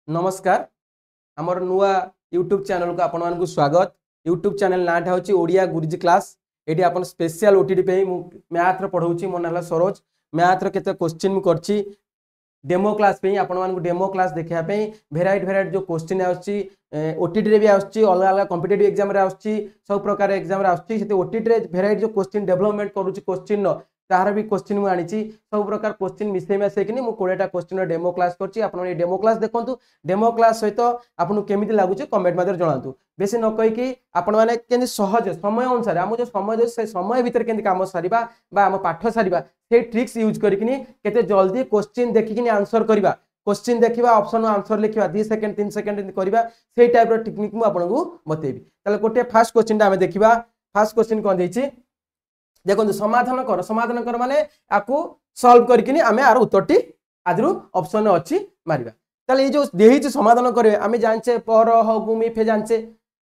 नमस्कार आमर नुआ यूट्यूब चैनल को आपण मानक स्वागत। यूट्यूब चैनल नाटा हूँ ओडिया गुरुजी क्लास। ये आप स्पेशल ओटीटी पे मैथ पढ़ाऊँ। मो ना सरोज। मैथ केते क्वेश्चन मुझे करछि डेमो क्लास पे आपण मानक डेमो क्लास देखा भेराइट भेराइट जो क्वेश्चन आछि ओटीटी रे भी आछि अलग अलग कॉम्पिटिटिव एग्जाम रे आछि सब प्रकार एग्जाम रे आछि से ओटीटी रे भेराइट जो क्वेश्चन डेवलपमेंट करूछि क्वेश्चन तार भी क्वेश्चन मुझे आनी सब प्रकार क्वेश्चन मिसई मिसेक मुझे 20टा क्वेश्चन डेमो क्लास करछि। आपण ये डेमो क्लास देखंतु। डेमो क्लास सहित आपको केमिति लागुछि कमेंट माध्यम जणातु। बेसी न कहि कि आपण माने केनि सहज समय अनुसार हम जो समय से समय भीतर केनि काम सारिबा बा हम पाठ सारिबा से ट्रिक्स यूज करिकिनी केते जल्दी क्वेश्चन देखिकिनी आंसर करबा। क्वेश्चन देखिबा ऑप्शन आंसर लिखिबा 2 सेकंड 3 सेकंड करबा से टाइप रो टेक्निक मु आपनको बतेबी। ताले गोटे फर्स्ट क्वेश्चन आमे देखिबा। फर्स्ट क्वेश्चन कोन दैछि देखो समाधान कर माने आपको सॉल्व करके आमे आर उत्तरटी आदि ऑप्शन अच्छी मारिबा। ताले ये जो देहिछि समाधान करे आमे जानचे पर ह भूमि फे जानचे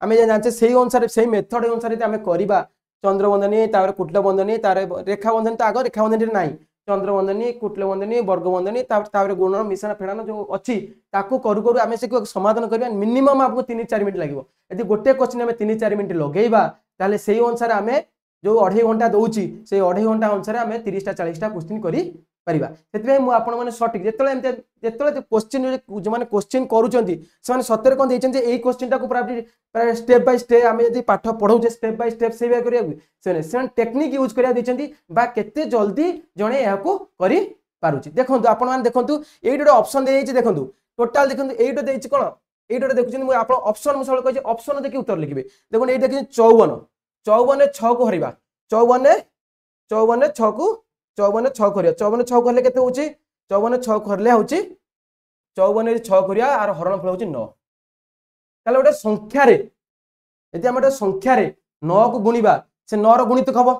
आमे जानचे सेही अनुसार सेही मेथड अनुसार आमे करबा। चंद्रबंधनी तापर कुटलबंधनी तार रेखाबंधनी तो आग रेखाबंधनी नाही चंद्रबंधनी कुटलबंधनी वर्गबंधनी तापर गुणन मिश्रण फेड़ान जो अच्छी ताकू करू करू आमे से समाधान करबा। मिनिमम आपको 3-4 मिनिट लागिवो। यदि गोटे क्वेश्चन आमे 3-4 मिनिट लगेइबा ताले सेही अनुसार आमे जो 2.5 घंटा दौची से 2.5 घंटा अनुसार आम 30टा 40टा क्वेश्चन करा से मुझे सठिक जो क्वेश्चन जो मैंने क्वेश्चन करुँच से सतरे कौन देते यही क्वेश्चन टाक प्राय स्टेप बाय स्टेप आम जो पाठ पढ़ाऊे स्टेप बाय स्टेप से करा टेक्निक यूज करा केते जल्दी जड़े यहाँ कर देखो आपने देखो ये गोटे ऑप्शन दे देखो टोटाल देखो ये कौन ये देखुं आप ऑप्शन मुझे कही ऑप्शन देखिए उत्तर लिखे देखो ये देखिए 54 6 को हरवा 54 6 को 54 6 करिया 54 6 करले केते होची 54 6 करले होची 54 6 करिया आर हरण फल होची 9। ताले ओटे संख्या रे यदि हम ओटे संख्या रे 9 को गुणिबा से 9 रो गुणित हबो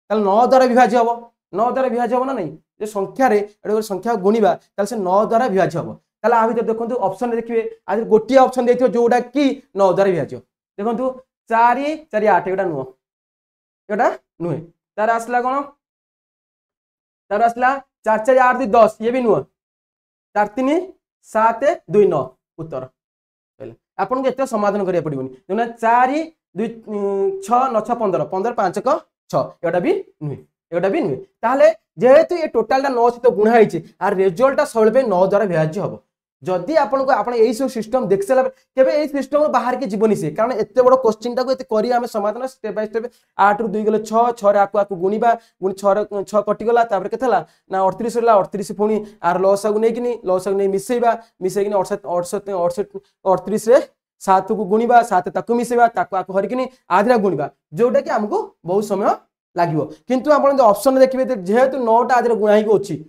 ताले 9 द्वारा विभाज्य हबो 9 द्वारा विभाज्य हबो ना नहीं जे संख्या रे एडो संख्या गुणिबा ताले से 9 द्वारा विभाज्य हबो। ताले आ भीतर देखंतु ऑप्शन देखिबे आज गोटी ऑप्शन देथियो जोडा की 9 द्वारा विभाज्य देखंतु 4 4 8 एटा नुह एटा नुहे तार आसला कोन तार आसला 4 4 8 2 10 ये भी नुह 4 3 7 2 9 उत्तर आपन के एते समाधान करिया पड़िबनी जोना 4 2 6 9 6 15 15 5 क 6 एटा भी नुहे ताले जेहेतु ये टोटल 9 सहित गुणा होईची आर रिजल्ट सौल पे 9 द्वारा विभाज्य हबो। जदि आपको आप सब सिस्टम देख सारा के सिस्टम बाहर के जीवनी से कारण एत बड़ क्वेश्चन टाक करें समाधान स्टेप बाय स्टेप 8 रु 2 गले 6 6 आपको गुणा गुण 6 कटिगला के ना 38 रहा 38 पुणी आर लस नहीं मिसेबा मिसेक 38 रे 7 को गुणा 7 ताकू मिसेबा ताकू हरिकी आधा गुणा जोटा कि आमको बहुत समय लगे किंतु आप ऑप्शन देखिए जेहेतु 9टा आधा गुणा होगी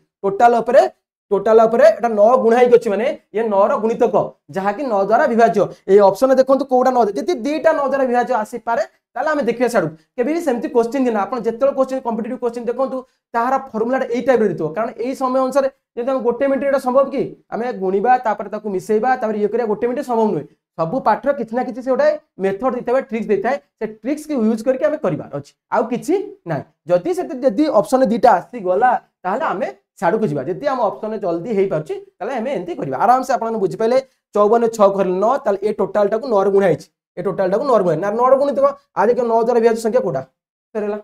टोटाल एटा 9 गुणा होगी माने ये 9 रो गुणितक जहाँकि 9 द्वारा विभाज्य ये ऑप्शन देखो कौटा 9 जब 2टा 9 द्वारा विभाज्य आसी पारे ताले आमे देखिया साडू केबे सेमती क्वेश्चन दिन आपण जेतल क्वेश्चन कॉम्पिटिटिव क्वेश्चन देखंतु ताहारा फार्मूला एई टाइप रे दितो कारण एई समय अनुसार जदि हम गोटे मिनिट एटा संभव कि आमे गुणिबा तापर ताकू मिसेइबा तापर ये करिया गोटे मिनिट संभव नुहे सब पाठर किछि ना किछि से गोटे मेथड देताबे ट्रिक्स देताय से ट्रिक्स के यूज करके आमे करिबार अछि आउ किछि नै जदि से जदि ऑप्शन 2टा आसी गला ताहले आमे साडू को जीवा जदि हम ऑप्शन जल्दी हेई पारछि ताले हमें एंती करबा आराम से आपन बुझि पाइले 54 6 कर 9 ताले ए टोटल टाको 9 रे गुणा हिच ए टोटल टाको 9 रे गुणा ना 9 रे गुणित आज के 9 द्वारा विभाज्य संख्या कोटा सरला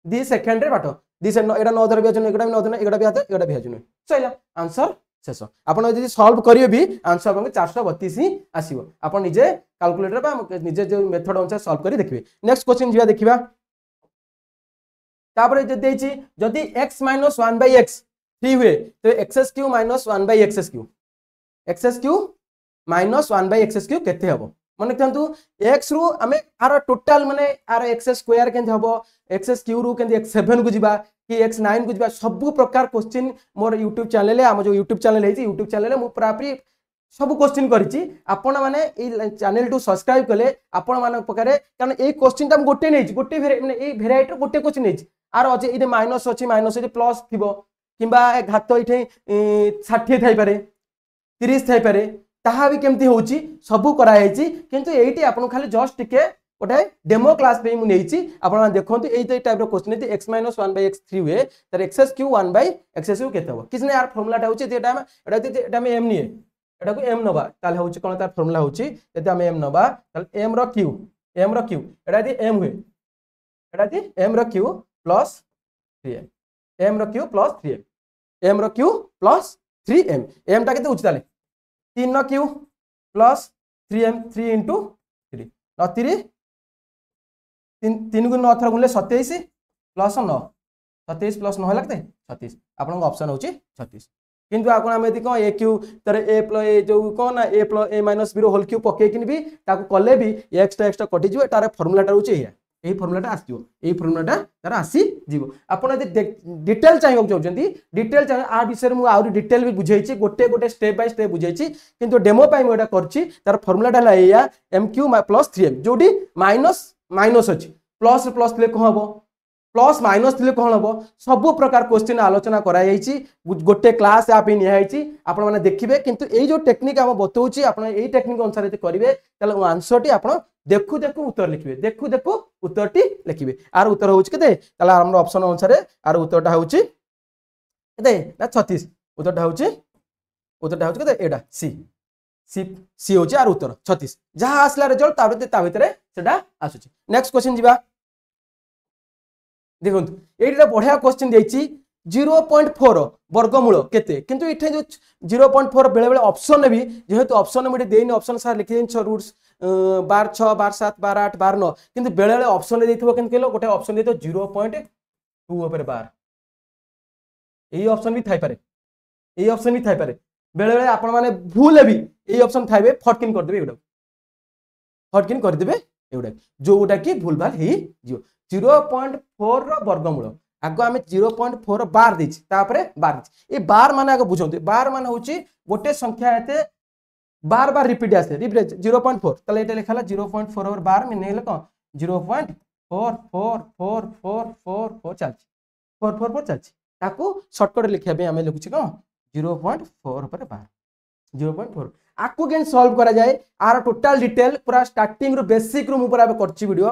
2 सेकंड रे बाटो 2 से 9 एटा 9 द्वारा विभाज्य एटा भी 9 द्वारा एटा भी हाथ एटा विभाज्य नै सैला आंसर शेष आपन यदि सॉल्व करियो भी आंसर आपन 432 ही आसीबो आपन निजे कैलकुलेटर बा निजे जो मेथड अनुसार सॉल्व करी देखिबे। नेक्स्ट क्वेश्चन जिया देखिबा तापर जे देछि जदि x - 1/x 3 हुए तो x³ - 1/x³ x³ - 1/x³ केते हबो माने कहंतु x रु हमें आर टोटल माने आर x² केंते हबो x³ रु केंते x7 को जिबा कि x9 को जिबा सब प्रकार क्वेश्चन मोर YouTube चैनल है हम जो YouTube चैनल है YouTube चैनल मु प्रापरी सब क्वेश्चन करिछि आपण माने ए चैनल टू सब्सक्राइब कले आपण मान पकारे कारण ए क्वेश्चन टा गोटे नै गोटे माने ए वेराइटी गोटे क्वेश्चन नै आर अजे ए माइनस अछि माइनस ए प्लस थिबो किंबा घात ये 60 थाई पारे 30 थाई पारे ताहा भी केमती होची सबु कराई किंतु एठी आपन खाली जस्ट टिके गोटे डेमो क्लास पे मु नेइची आपन देखंतु एई टाइप रो क्वेश्चन यदि x - 1/x3 हुए तर x³ 1/x³ केते हो किछ नै यार फार्मूला टा होची एटा में एम निए एटा को m नबा ताले होची कोन तार फार्मूला होची यदि हम m नबा ताले m रो q एटा यदि m हुए एटा यदि m रो q प्लस 3m m रो q प्लस 3m m रो q प्लस 3m m टा केते होची ताले 3 रो q प्लस 3m 3 into 3 न 3 3 गुण 9 थर गुणले 27 प्लस 9 27 प्लस 9 हला केते 36 आपन ऑप्शन होची 36 किंतु आपण हम यदि को a q तर a प्लस a जो कोन ना a plus a minus b रो होल क्यूब पके किन भी ताको कले भी एक्स्ट्रा कटि जिवो तार फार्मूला टा होची एही फार्मूला टा आसीजो एही फार्मूला टा तार आसी जिवो आपण यदि डिटेल चाहिबो चाहउचंती डिटेल चाहि आ विषय मु आउरी डिटेल भी बुझाइछि गोटे स्टेप बाय स्टेप बुझाइछि किंतु डेमो पाइ मु एटा करछि तार फार्मूला टा ला एया mq प्लस 3m जोडी माइनस माइनस अछि प्लस प्लस ले को हबो प्लस माइनस थिले कोन हबो सब प्रकार क्वेश्चन आलोचना करा जाईची गोटे क्लास आप ही निहाईची आपण माने देखिबे किंतु एई जो टेक्निक हम बतौची आपण एई टेक्निक अनुसार यदि करिवे तले आंसर टी आपण देखु देखु उत्तर लिखिबे देखु देखु उत्तर टी लिखिबे आर उत्तर होउची केते तले हमर ऑप्शन अनुसार आर उत्तरटा होउची केते ना 36 उत्तरटा होउची केते एडा सी सी सी होउची आर उत्तर 36 जहा आसला रिजल्ट ता भितरे सेटा आसुची नेक्स्ट क्वेश्चन जिबा देखो ये बढ़िया क्वेश्चन देछि 0.4 वर्गमूल केते किंतु इथे जो 0.4 बेले बेले ऑप्शन भी जेहेतु ऑप्शन में देइन ऑप्शन सार लिखि दिन छ रूट्स 12 6 12 7 12 8 12 9 किंतु बेले बेले ऑप्शन देथिबो केन केलो गोटे ऑप्शन देतो 0.2 ऊपर 12 एई ऑप्शन भी थाई पारे बेले बेले आपण माने भूल भी एई ऑप्शन थाइबे फटकिन कर देबे एडा फटकिन कर देबे एडा जोटा की भूल भाल हे जियो 0.4 रो वर्गमूल आगो आमे 0.4 बार दिछि तापरे बार दिछि ए बार माने आगो बुझंतु बार माने होची गोटे संख्या एते बार बार रिपीट आसे रिपीट 0.4 तले एटा लिखाला 0.4 और बार में नेले को 0.444444 चलछि 444 चलछि ताकू शॉर्टकट लिखिया बे आमे लिखुछि को 0.4 पर बार 0.4 आकु केन सॉल्व करा जाए आर टोटल डिटेल पूरा स्टार्टिंग रो बेसिक रो पूरा करछि वीडियो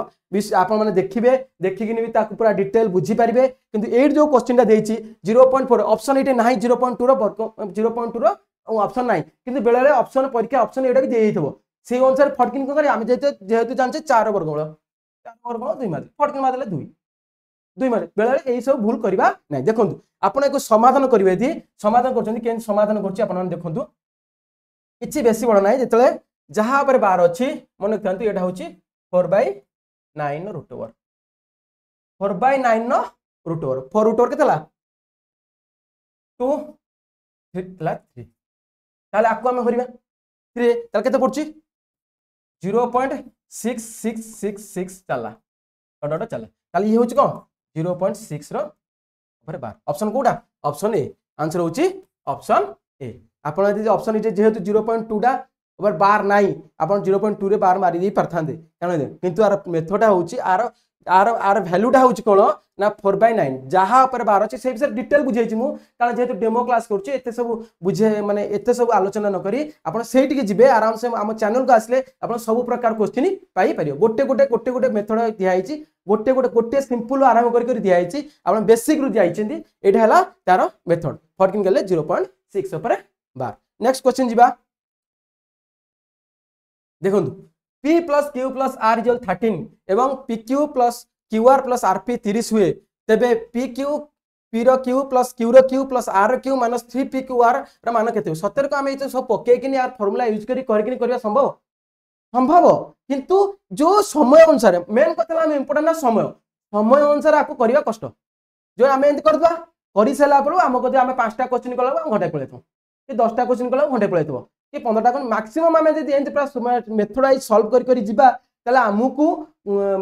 आपण माने देखिबे देखिकिनि भी ताकु पूरा डिटेल बुझी परिबे किंतु एट जो क्वेश्चन टा देछि 0.4 ऑप्शन एटे नाही 0.2 रो 0.2 रो ऑप्शन नाही किंतु बेले बेले ऑप्शन परीक्षा ऑप्शन एटा भी देइथबो से अनुसार फटकिन को करी हम जेहेतु जानछे 4 वर्गमूल 2 मार फटकिन मारले 2 मार बेले बेले एई सब भूल करबा नाही देखंतु आपण एको समाधान करिवे यदि समाधान करछन्ती केन समाधान करछि आपण माने देखंतु किछि बेसी बड़ नाही जेतले जहां पर बार अछि मन रखंतु एटा होछि 4/9 root over 4/9 no root over 4 root over केतला 2 ला 3 ताले आकु हम करिबा 3 ताले केते पड़छि 0.6666 चला डट चला ताले ये होछि कोन 0.6 रो ऊपर बार ऑप्शन कोडा ऑप्शन ए आंसर होछि ऑप्शन ए आपण यदि ऑप्शन इटे जेहेतु 0.2 टा ओवर बार नाही आपण 0.2 रे बार मारि दी परथांदे काने किंतु आर मेथड होउची आर आर आर वैल्यूटा होउची कोन ना 4/9 जहा पर बार अछि से विषय डिटेल बुझाइछि मु कारण जेहेतु डेमो क्लास करछि एते सब बुझे माने एते सब आलोचना न करी आपण सेठी के जिबे आराम से हम चैनल को आसले आपण सब प्रकार क्वेश्चन पाई परियो गोटे मेथड दियाइछि गोटे सिंपल आरंभ करी करी दियाइछि आपण बेसिक रु दियाइछिंदी एटा हला तार मेथड फटकिन गेले 0.6 ऊपर बार नेक्स्ट क्वेश्चन जीवा देखो P plus Q plus R equal 13 एवं PQ plus QR plus RP 30 हुए तेबे PQ P रो Q प्लस Q रो Q प्लस R रो Q माइनस 3PQR रो मान केते सतर को हम ए सब पके कि यार फार्मूला यूज करी कि करबा संभव किंतु जो समय अनुसार मेन कतला हम इंपोर्टेंट ना समय अनुसार आपको करबा कष्ट जो हम एंड करबा करि सला पर हम कदे हम 5टा क्वेश्चन कला घंटा पळेतो कि 10टा क्वेश्चन कला घंटे पळेतो कि 15टा कोन मैक्सिमम हम जदी एंड पूरा समय मेथड सॉल्व करी जिबा तले हमकु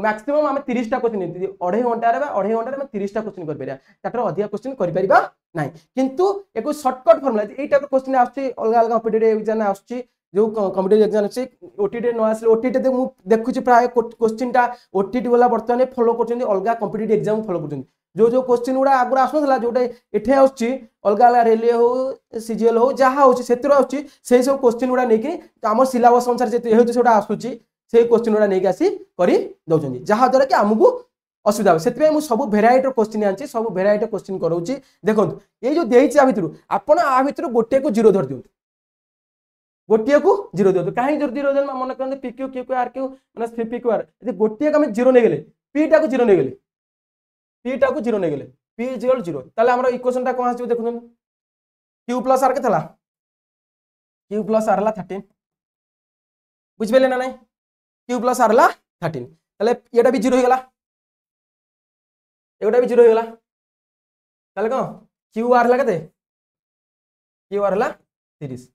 मैक्सिमम हम 30टा क्वेश्चन 2.5 घंटा रे 2.5 घंटा रे हम 30टा क्वेश्चन कर परिया ताटर अधिक क्वेश्चन कर परिबा नाही किंतु एको शॉर्टकट फार्मूला एई टाइप क्वेश्चन आछी अलग अलग कॉम्पिटिटिव एग्जाम आछी जो कॉम्पिटिटिव एग्जाम अछि ओटीटी न आसले ओटीटी दे मु देखुची प्राय क्वेश्चन टा ओटीटी वाला वर्तमान फॉलो करछन अलग कॉम्पिटिटिव एग्जाम फॉलो करछन जो क्वेश्चन गुड़ा आगुरा आसुला जोटे एठे आछी अलग अलग रेलवे हो सीजीएल हो जहा होची सेतिर आछी सेही सब क्वेश्चन गुड़ा नेकी हमर सिलेबस अनुसार जे हेतु सेटा आसुची से क्वेश्चन गुड़ा नेकी आसी करी दउचंदी जहा द्वारा कि हमकु असुविधा हो सेतबे मु सब वेराइटी क्वेश्चन आंची सब वेराइटी क्वेश्चन करौची देखंतु ए जो देइची आ भितरु आपण आ भितरु गोटे को जीरो धर दियौ गोटे को 0 दियो कहीं 0 0 मन करते P Q Q R Q माने पी क्यू आर यदि गोटे को 0 नहीं गले पी टा को 0 नहीं गले पी टा को 0 नहीं गले पी इक्वल 0 ताले हमर इक्वेशन टा कोन आसी देखु क्यू प्लस आर के थला क्यू प्लस आर ला 13 बुझ पेले ना नहीं क्यू प्लस आर ला 13 ताले एटा भी 0 हो गला एटा भी 0 हो गला ताले कोन क्यू आर ला केते क्यू आर ला 30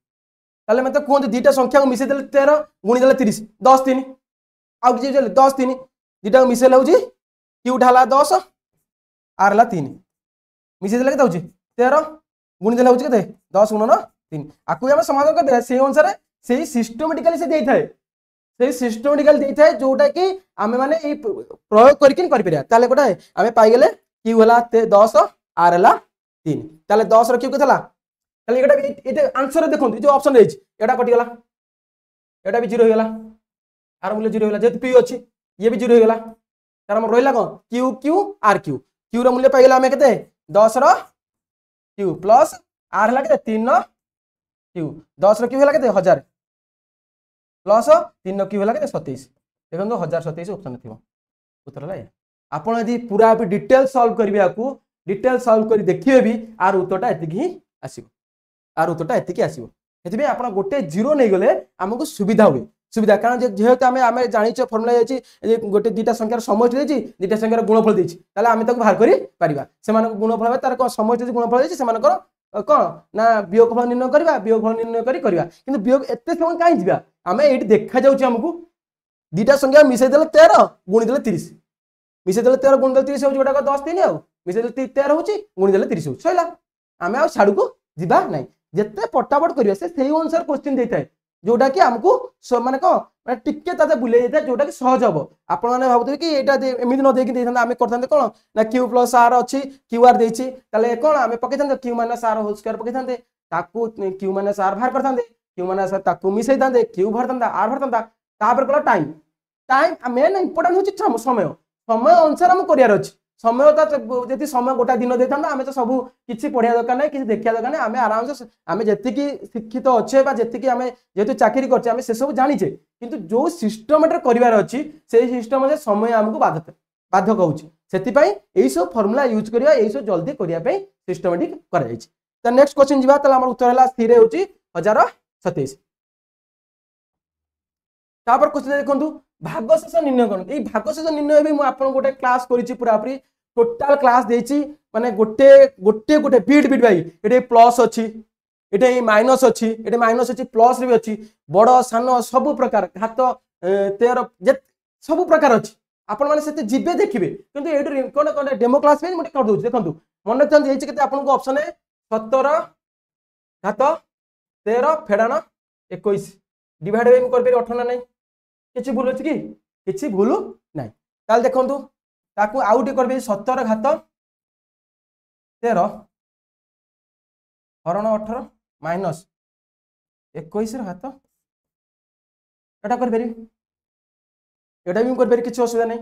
ताले मते कोन दीटा संख्या को मिसे देले 13 गुणी देले 30 10 3 आउ कि 10 3 दीटा को मिसे लाउजी क्यू ढाला 10 आर ला 3 मिसे देले केते होची 13 गुणी देले होची केते 10 गुणन 3 आकु हम समाधान कर दे से अनुसार से सिस्टमैटिकली से देई थाए से सिस्टमैटिकली देई थाए जोटा कि आमे माने ए प्रयोग करकिन कर परिया ताले कोटा आमे पाई गेले क्यू हला 10 आर हला 3 ताले 10 रो क्यू केतला ताले एटा एटा आंसर देखंतु जो ऑप्शन रही एटा कटि गला एटा भी 0 हो गला आर मूल्य 0 हो गला जेत पी अछि ये भी 0 हो गला तार हम रहिला कोन Q Q R Q Q रो मूल्य पाई गेला हमें केते 10 रो क्यू प्लस आर हला केते 3 रो क्यू 10 रो क्यू हला केते 1000 प्लस 3 रो क्यू हला केते 27 देखंतु 1027 ऑप्शन थिबो उत्तर ला आपण यदि पूरा डिटेल सॉल्व करबिया को डिटेल सॉल्व करी देखिबे भी आर उत्तरटा एतिकी ही आसीबो आर उत्तरटा एतिकी आसीबो हेतिबे आपण गोटे 0 नै गले हमको सुविधा हुए सुविधा कारण जेहेतु आमे जानिछ फॉर्मूला जायछि गोटे दुटा संख्यार समष्टि देछि दुटा संख्यार गुणफल देछि ताले आमे ताको बाहर करि परिबा सेमान गुणफल तार को समष्टि गुणफल देछि सेमानकर कोन ना वियोगफल निर्णय करबा वियोगफल निर्णय करी करबा किंतु वियोग एते समय काई जिबा आमे एठी देखा जाउछि हमकु दुटा संख्या मिसै देले 13 गुणी देले 30 मिसै देले 13 गुणी देले 30 हो जोटा को 10 3 आ मिसै देले 13 होछि गुणी देले 30 हो सइला आमे आ छाडू को जिबा नै जेते पटापट करिया से सेही अनुसार क्वेश्चन देइथाय जोटा कि हमकु माने को माने टिके ताते बुले देइथाय जोटा कि सहज हबो आपण माने भाबुथि कि एटा एमिति न देकि देइथान आमे करथान्ते कोन ना q प्लस r अछि q r देइछि ताले कोन आमे पकेथान्ते q minus r whole square पकेथान्ते ताकू q माइनस r बाहर करथान्ते q माइनस r ताकू मिसै थान्ते q भरथान्ता r भरथान्ता तापर कला टाइम टाइम मेन इंपोर्टेंट होछि समय समय अनुसार हम करियार अछि समय जति समय गोटा दिन देता आमे तो सब किछि पढ़िया दरकार नै किछि देखिया दरकार नै आमे आराम से आमे जति की शिक्षित अच्छे बा जति की आमे जेतु चाकरी करछे आमे से सब जानिछे किंतु जो सिस्टमेटर करिवार अछि से सिस्टम जे समय हमको बाधक होछि सेति पई एई सब फार्मूला यूज करिया एई सब जल्दी करिया पई सिस्टमेटिक करा जायछि त नेक्स्ट क्वेश्चन जिबा त हमर उत्तर हला स्थिर होछि 1027 तापर क्वेश्चन देखंतु भागशेष निर्णय करन एई भागशेष निर्णय भी मु आपन गोटे क्लास करिछि पूरा पूरी टोटल क्लास देछि माने गोटे गोटे गोटे बीट बीट भाई एटे प्लस अछि एटे माइनस अछि एटे माइनस अछि प्लस रे भी अछि बड़ सान सब प्रकार हाथ 13 जे सब प्रकार अछि आपण माने सेते जिबे देखिबे किंतु एटे कोन कोन डेमो क्लास पे मते कर दोछि देखंतु मन चंद हेछि केते आपन को ऑप्शन है 17 घात 13 फेडान 21 डिवाइड बाय कर पे 18 नै किछि भूल अछि कि किछि भूल नै ताल देखंतु ताकू आउट करबे 17 घात 13 हरण 18 माइनस 21 र घात एटा कर बेरी एटा भी कर बेरी किछि असुविधा नै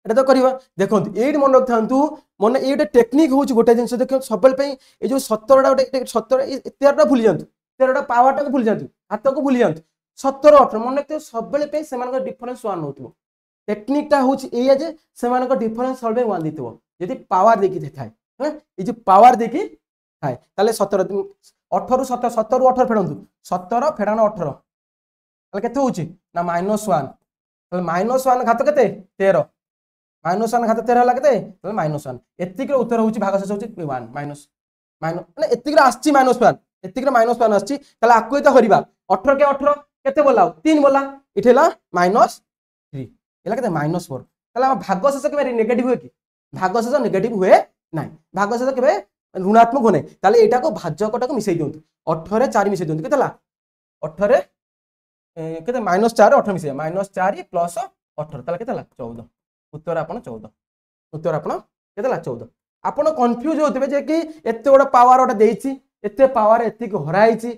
एटा तो करबा देखंतु एड मन रखथांतु मन एटा टेक्निक होछि गोटे जिंस देखो सबल पे ए जो 17 टा 17 13 टा भूली जानतु 13 टा पावर टा को भूली जानतु हाथ को भूली जानतु 17 18 मन रखते सबल पे सेमान का डिफरेंस 1 होतबो टेक्निक टा होछि एया जे सेमान का डिफरेंस सॉल्व 1 दितबो यदि पावर देखि देखाय ह ए जे पावर देखि थाय ताले 17 18 17 17 18 फेडंतु 17 फेडान 18 ताले केते होछि ना -1 ताले -1 घात केते 13 -1 घात 13 हला केते ताले -1 एतिक रो उत्तर होछि भागशेष होछि 1 माइनस माने एतिक रो आछि -1 एतिक रो -1 आछि ताले आकु एता हरिबा 18 के 18 केते बोला 3 बोला इठेला -3 एला केते -4 ताले हम भागशेष केबे नेगेटिव होय कि भागशेष नेगेटिव हुए नाही भागशेष केबे ऋणात्मक होने ताले एटा को भाजकटा को मिसै दियंतु 18 रे 4 मिसै दियंतु केतेला 18 केते -4 18 मिसै -4 प्लस 18 ताले केतेला 14 उत्तर आपण 14 उत्तर आपण केतेला 14 आपण कंफ्यूज होतबे जे कि एते बड पावर ओटा देइछि एते पावर एति को हराइछि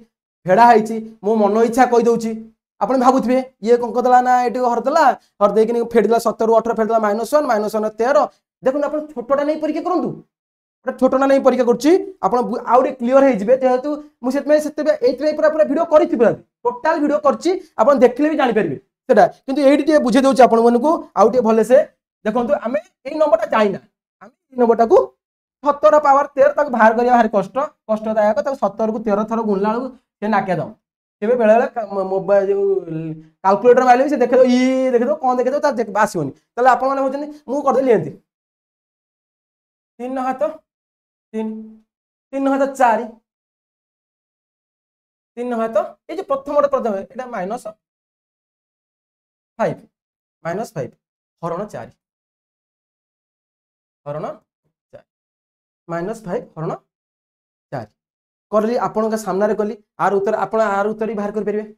फेडा हाइछि मो मन इच्छा कहि दउछि आपण भाबुथबे ये कोन कदला ना एटी हरदला हर देकिन फेडला 17 18 फेडला -1 -1 13 देखुन आपण छोटोटा नै परीक्षा करंतु गोटे छोट ना नहीं परीक्षा करछि आपण आउरे क्लियर हे जिवे जेहेतु मु सेतमे सेतबे एतबे पूरा पूरा वीडियो करिछि पूरा टोटल वीडियो करछि आपण देखले भी जानि परबे सेटा किंतु एडी टे बुझे दोछि आपण मानकू आउ टे भले से देखंतु आमे एई नंबरटा जाइना आमे एई नंबरटा को 17 पावर 13 तक बाहर करिया भारी कष्टदायक तक 17 को 13 थर गुणला बेलू से नाके दम तेबे बेले बेले मोबाइल जो कैलकुलेटर माइले से देखे दो ई देखे दो कोन देखे दो ता आसीबनी तले आपण माने होचनी मु कर देली एंती 3 हाथ 3 हाथ 4 3 हाथ ए जो प्रथम एटा -5 हरण 4 हरण -5 हरण 4 करली आपण का सामना रे कली आर उत्तर आपण आर उत्तर भी बाहर कर परिबे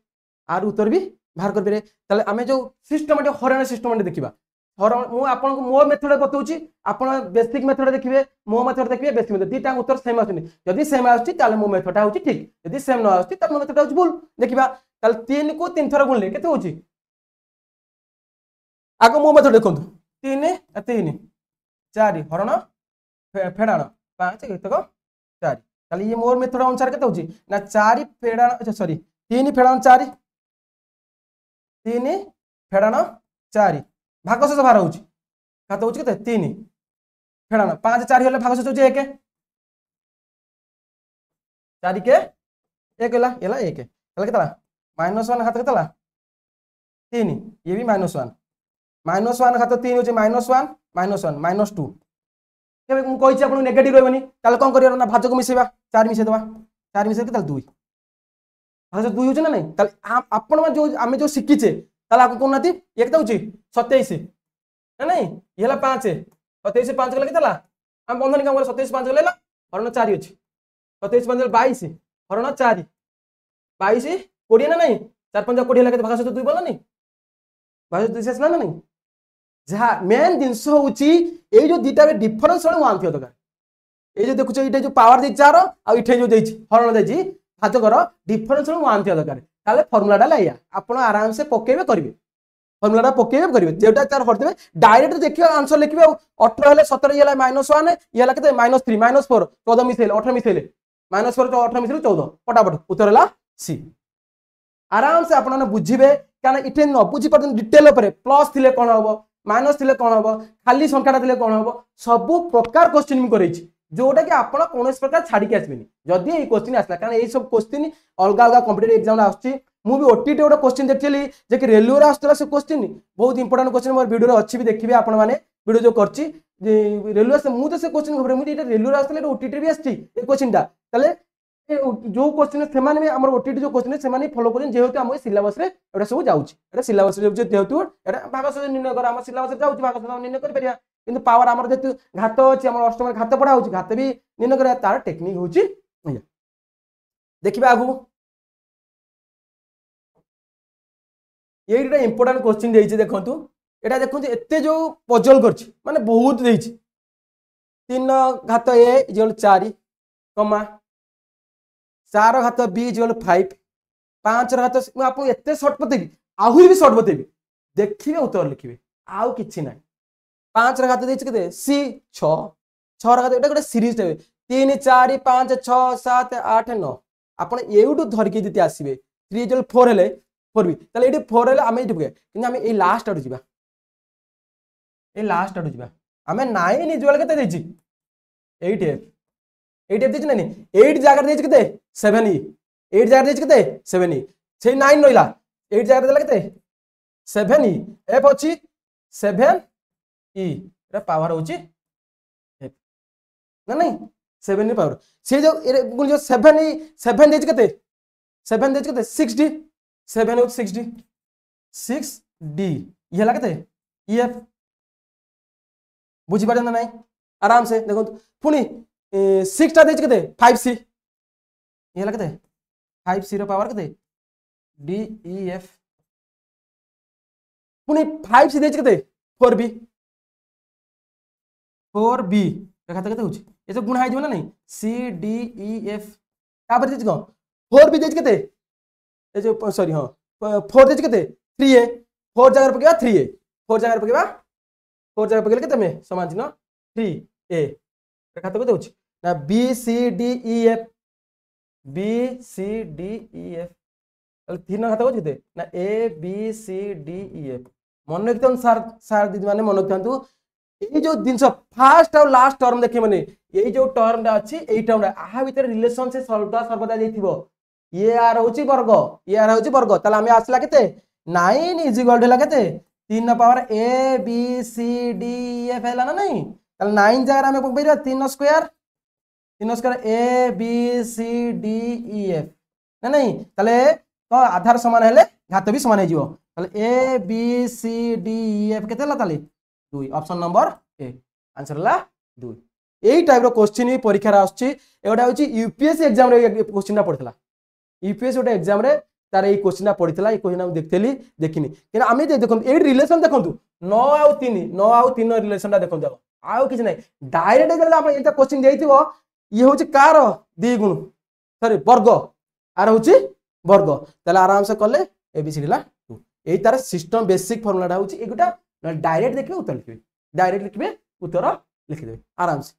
आर उत्तर भी बाहर कर परिबे तले आमे जो सिस्टमेटिक हरण सिस्टमेटिक देखिबा हरण मु आपण को मो मेथड बताउची आपण बेसिक मेथड देखिबे मो मेथड देखिबे बेसिक मेथड दीटा उत्तर सेम आछनी यदि सेम आछी ताले मो मेथड होची ठीक यदि सेम न आछी त मो मेथड होची भूल देखिबा ताले 3 को 3 थर गुणले केते होची आगो मो मेथड देखंतु 3 3 4 हरण फेडाण 5 केतक 4 ताले ये मोर मेथड अनुसार केते होची ना 4 फेडाण सॉरी 3 फेडाण 4 3 फेडाण 4 भाग शेष बाहर होची खात होची केते 3 फेडाण 5 4 होले भाग शेष होची 1 4 के 1 ला एला 1 ताले केतला -1 खात केतला 3 ये भी -1 -1 खात 3 होची -1 -2 केबे मु कहिछि आपन नेगेटिव रहबनी ताले कोन करियो ना भाजक मिसेबा 4 मिसे देबा 4 मिसे के ताले 2 भाजक 2 होची ना नहीं ताले आपन जो आमे जो सिकिचे ताले आपन कोन नाती एक त होची 27 ना नहीं येला 5 27 5 गला केतला हम बंधन काम कर 27 5 गला हरण 4 होची 27 5 22 हरण 4 22 20 ना नहीं 4 5 20 लगे भाग से 2 बोला नहीं भाग 2 शेष ना नहीं जहा मेन जिनस होची ए जो दीटा डिफरेंस वाला वन थियो दरकार ए जो देखुछ इटे जो पावर दे 4 आ इटे जो देछि हरण देछि भाजकर डिफरेंस वाला वन थियो दरकार ताले फार्मूलाटा लाया आपण आराम से पकेबे करिवे फार्मूलाटा पकेबे करिवे जेटा चार हरदेबे डायरेक्ट देखियो आंसर लिखिबे 18 हेले 17 येला -1 येला केते -3 -4 14 मिसेले 18 मिसेले -4 तो 18 मिसेले 14 फटाफट उत्तर हला सी आराम से आपण ने बुझिबे कारण इटे न बुझी पर डिटेल ऊपर प्लस थिले कोन होबो माइनस थिले कोन होबो खाली संख्याटा थिले कोन होबो सब प्रकार क्वेश्चन मी करैछि जोटा कि आपण कोनस प्रकार छाडी के आसबेनी जदी ए क्वेश्चन आसला कारण ए सब क्वेश्चन अलग अलग कॉम्पिटिटिव एग्जाम आछी मु भी ओटीटी ओटा क्वेश्चन देखली जे कि रेलवे रे आस्तला से क्वेश्चन बहुत इंपोर्टेंट क्वेश्चन मोर वीडियो रे अछि भी देखिबे आपण माने वीडियो जो करछि रेलवे से मु तो से क्वेश्चन खबर मु रेलवे रे आस्तले ओटीटी भी आछि ए क्वेश्चनटा तले जो क्वेश्चन से माने हमर ओटीटी जो क्वेश्चन से माने फॉलो करन जेहेतु हम सिलेबस रे एटा सब जाउछि एटा सिलेबस रे जेहेतु एटा भाग से निर्णय कर हम सिलेबस रे जाउछि भाग से निर्णय कर परिया किंतु पावर हमर जेतु घात अछि हमर अष्टम घात पढ़ा होछि घात भी निर्णय कर तार टेक्निक होछि देखिबा आगु एटा इंपोर्टेंट क्वेश्चन देछि देखंतु एटा देखंतु एते जो पजल करछि माने बहुत देछि 3 घात a = 4 कमा 4 घात b = 5 5 घात आपको एते शॉर्ट बतेबी आहुरी भी शॉर्ट बतेबी देखिबे उत्तर लिखिबे आउ किछि नै 5 घात देछि केते c 6 6 घात एटा गोटे सीरीज देबे 3 4 5 6 7 8 9 आपण एउडू धरकी जति आसीबे 3 = 4 हेले 4 भी तले एटी 4 हेले आमे एटी पके किन आमे ए लास्ट आडू जिबा आमे 9 नि जोल केते देछि 8 8 देछि नै 8 जगह देछि केते 7 e 8 जगह देछि केते 7 e से 9 रहिला 8 जगह देला केते 7 e f अछि 7 e रे पावर होछि f ना नहीं 7 नि पावर से जो 7 e 7 देछि केते 7 देछि केते 6d 7 होछि 6d 6d ये हला केते ef बुझी पारे ना नहीं आराम से देखो पुनी 6 टा देछि केते 5c ये हला केते 5c रो पावर केते d e f पुनी 5c देछि केते 4b 4b खाता केते होछि ए जो गुणा आइ जबो ना नहीं c d e f तापर देछि को 4b देछि केते ए जो सॉरी हां 4 देछि केते 3a 4 जगह पकेबा 3a 4 जगह पकेबा 4 जगह पकेले केते में समान चिन्ह 3a घात केते होची ना B C D E F B C D E F ताले 3 घात होची केते ना A B C D E F मन रखिथान सर सर दीदी माने मन रखिथांतु এই যে জিনিস ফার্স্ট আর লাস্ট টার্ম দেখি মানে এই যে টার্মটা আছে এই টার্মটা আহা ভিতরে রিলেশন সে সর্বদা সর্বদা যাইতিবো ইয়ে আর হচ্ছে বর্গ ইয়ে আর হচ্ছে বর্গ তাহলে আমি আসলা কেতে 9 ইজ ইকুয়াল টু হলা কেতে 3 না power A B C D F হলা না নাই তাহলে 9 জায়গা আমি কোন পাইরা 3 square A B C D E F না নাই তাহলে তো আধার সমান হলে ঘাত বি সমান হইଯିବ তাহলে A B C D E F কেতে হলা তাহলে 2 ऑप्शन नंबर ए आंसर ला 2 एई टाइप रो क्वेश्चन भी परीक्षा रे आछी एगोटा होची यूपीएससी एग्जाम रे क्वेश्चन पड़थला यूपीएससी ओटा एग्जाम रे तार एई क्वेश्चन पड़थला ए क्वेश्चन हम देखतेली देखिनी कि आमे देखो एई रिलेशन देखंतु 9 आउ 3 रिलेशन ता देखंतु आउ किछ नै डायरेक्ट गले हम एटा क्वेश्चन देइथिबो ये होची कार द्विगुण सॉरी वर्ग आर होची वर्ग तले आराम से करले एबीसीडी ला 2 एई तार सिस्टम बेसिक फार्मूला होची एगोटा डायरेक्ट देखिए उत्तर लिखिए डायरेक्ट लिखिए उत्तर लिखिदे आराम से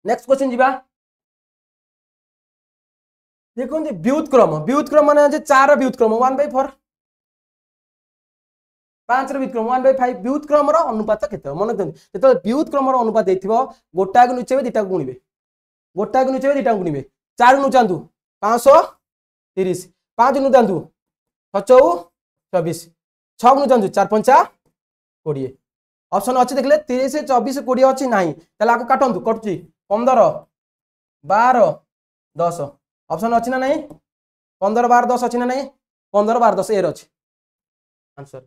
नेक्स्ट क्वेश्चन जीवा देखो व्युत्क्रम माने जे 4 व्युत्क्रम 1/4 5 रो व्युत्क्रम 1/5 व्युत्क्रम रो अनुपात केते मन देखो जेतो व्युत्क्रम रो अनुपात देथिबो गोटा को नुचेबे दिटा को गुणिबे गोटा को नुचेबे दिटा को गुणिबे 4 नुचांतु 530 5 नुचांतु 6 24 6 नुचांतु 4 5 20 ऑप्शन अच्छे देखले 30 24 20 अच्छी ना ताले आको काटंतु कटुची 15 12 10 ऑप्शन अच्छी ना नहीं 15 12 10 अच्छी ना नहीं 15 12 10 एर अच्छी आंसर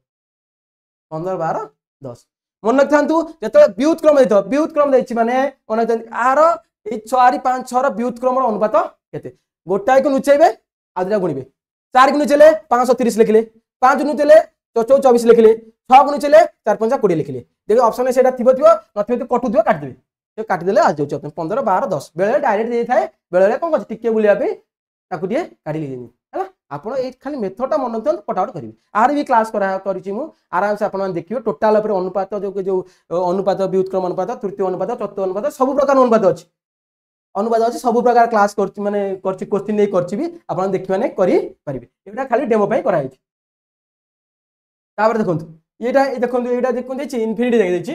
15 12 10 मन रखथांतु जेतो व्युत्क्रम देछि माने मन रखथांतु आर ए 4 5 6 रो व्युत्क्रम रो अनुपात केते गोटाय को नुचेबे आदिरा गुणिबे 4 को नुचेले 530 लिखले 5 नुचेले 24 लिखले 6 को नुचेले 4 5 20 लिखले देखो ऑप्शन सेटा थिबो नथिबो तो कटु दियो काट देबे तो काट देले आ जाउ 15 12 10 बेले डायरेक्ट दे थाए बेले कोन कछ टिके बुलिया पे ताकु दिए काढी लेनी हला आपण ए खाली मेथडटा मन रखथन कट आउट करिवे आर भी क्लास करिछि मु आराम से आपण देखियो टोटल ऊपर अनुपात जो अनुपात व्युत्क्रम अनुपात तृतीय अनुपात चतुर्थ अनुपात सब प्रकार अनुपात अछि सब प्रकार क्लास करछि माने करछि क्वेश्चन नै करछि भी आपण देखि माने करि परिबे एटा खाली डेमो पई कराइ छि तापर देखंतु एटा देखंतु इनफिनिटी देछि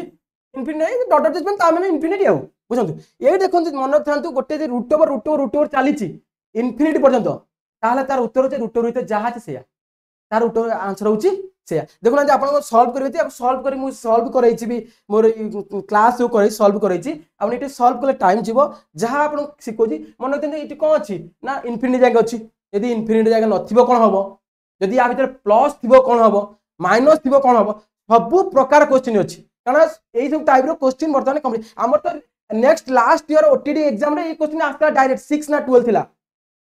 इनफिनिटी नै डॉट डॉट ता माने इनफिनिटी आउ बुझंतु ए देखंतु मन रखथांतु गोटे जे रूट ओवर चाली छि इनफिनिटी पर्यंत ताहले तार उत्तर होचे रूट ओवर जहा छि सेया तार उत्तर आंसर होची सेया देखो ना आपण सॉल्व करबे आप सॉल्व करी मु सॉल्व करई छि भी मोर क्लास जो करई सॉल्व करई छि आपण एटी सॉल्व करले टाइम जीवो जहा आपण सिकोजी मन रखथांतु एटी कोन अछि ना इनफिनिटी जागा अछि यदि इनफिनिटी जागा नथिबो कोन हबो यदि आ भीतर प्लस थिबो कोन हबो माइनस थिबो कोन हबो सब प्रकार क्वेश्चन अछि कारण एई सब टाइप रो क्वेश्चन वर्तमान कंप्लीट हमर तो next last year OTT exam रे ए क्वेश्चन आस्ता डायरेक्ट 6 ना 12 थिला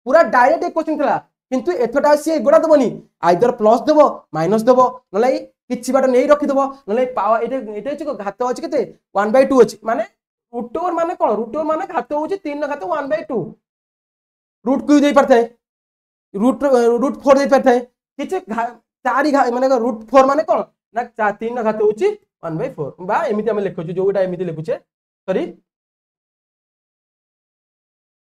पूरा डायरेक्ट ए क्वेश्चन थिला किंतु एथटा से गोडा दबनी आइदर प्लस देबो माइनस देबो नले किछि बाट नै रखि देबो नले पावर एटे छि घात अछि केते 1/2 अछि माने रूट ओवर माने कोन रूट ओवर माने घात होछि 3 घात 1/2 रूट क्यू दे परथाय रूट 4 दे परथाय किछि 4 माने रूट 4 माने कोन ना 3 घात होछि 1/4 बा एमिति हम लिखछु जोटा एमिति लिखुछे सॉरी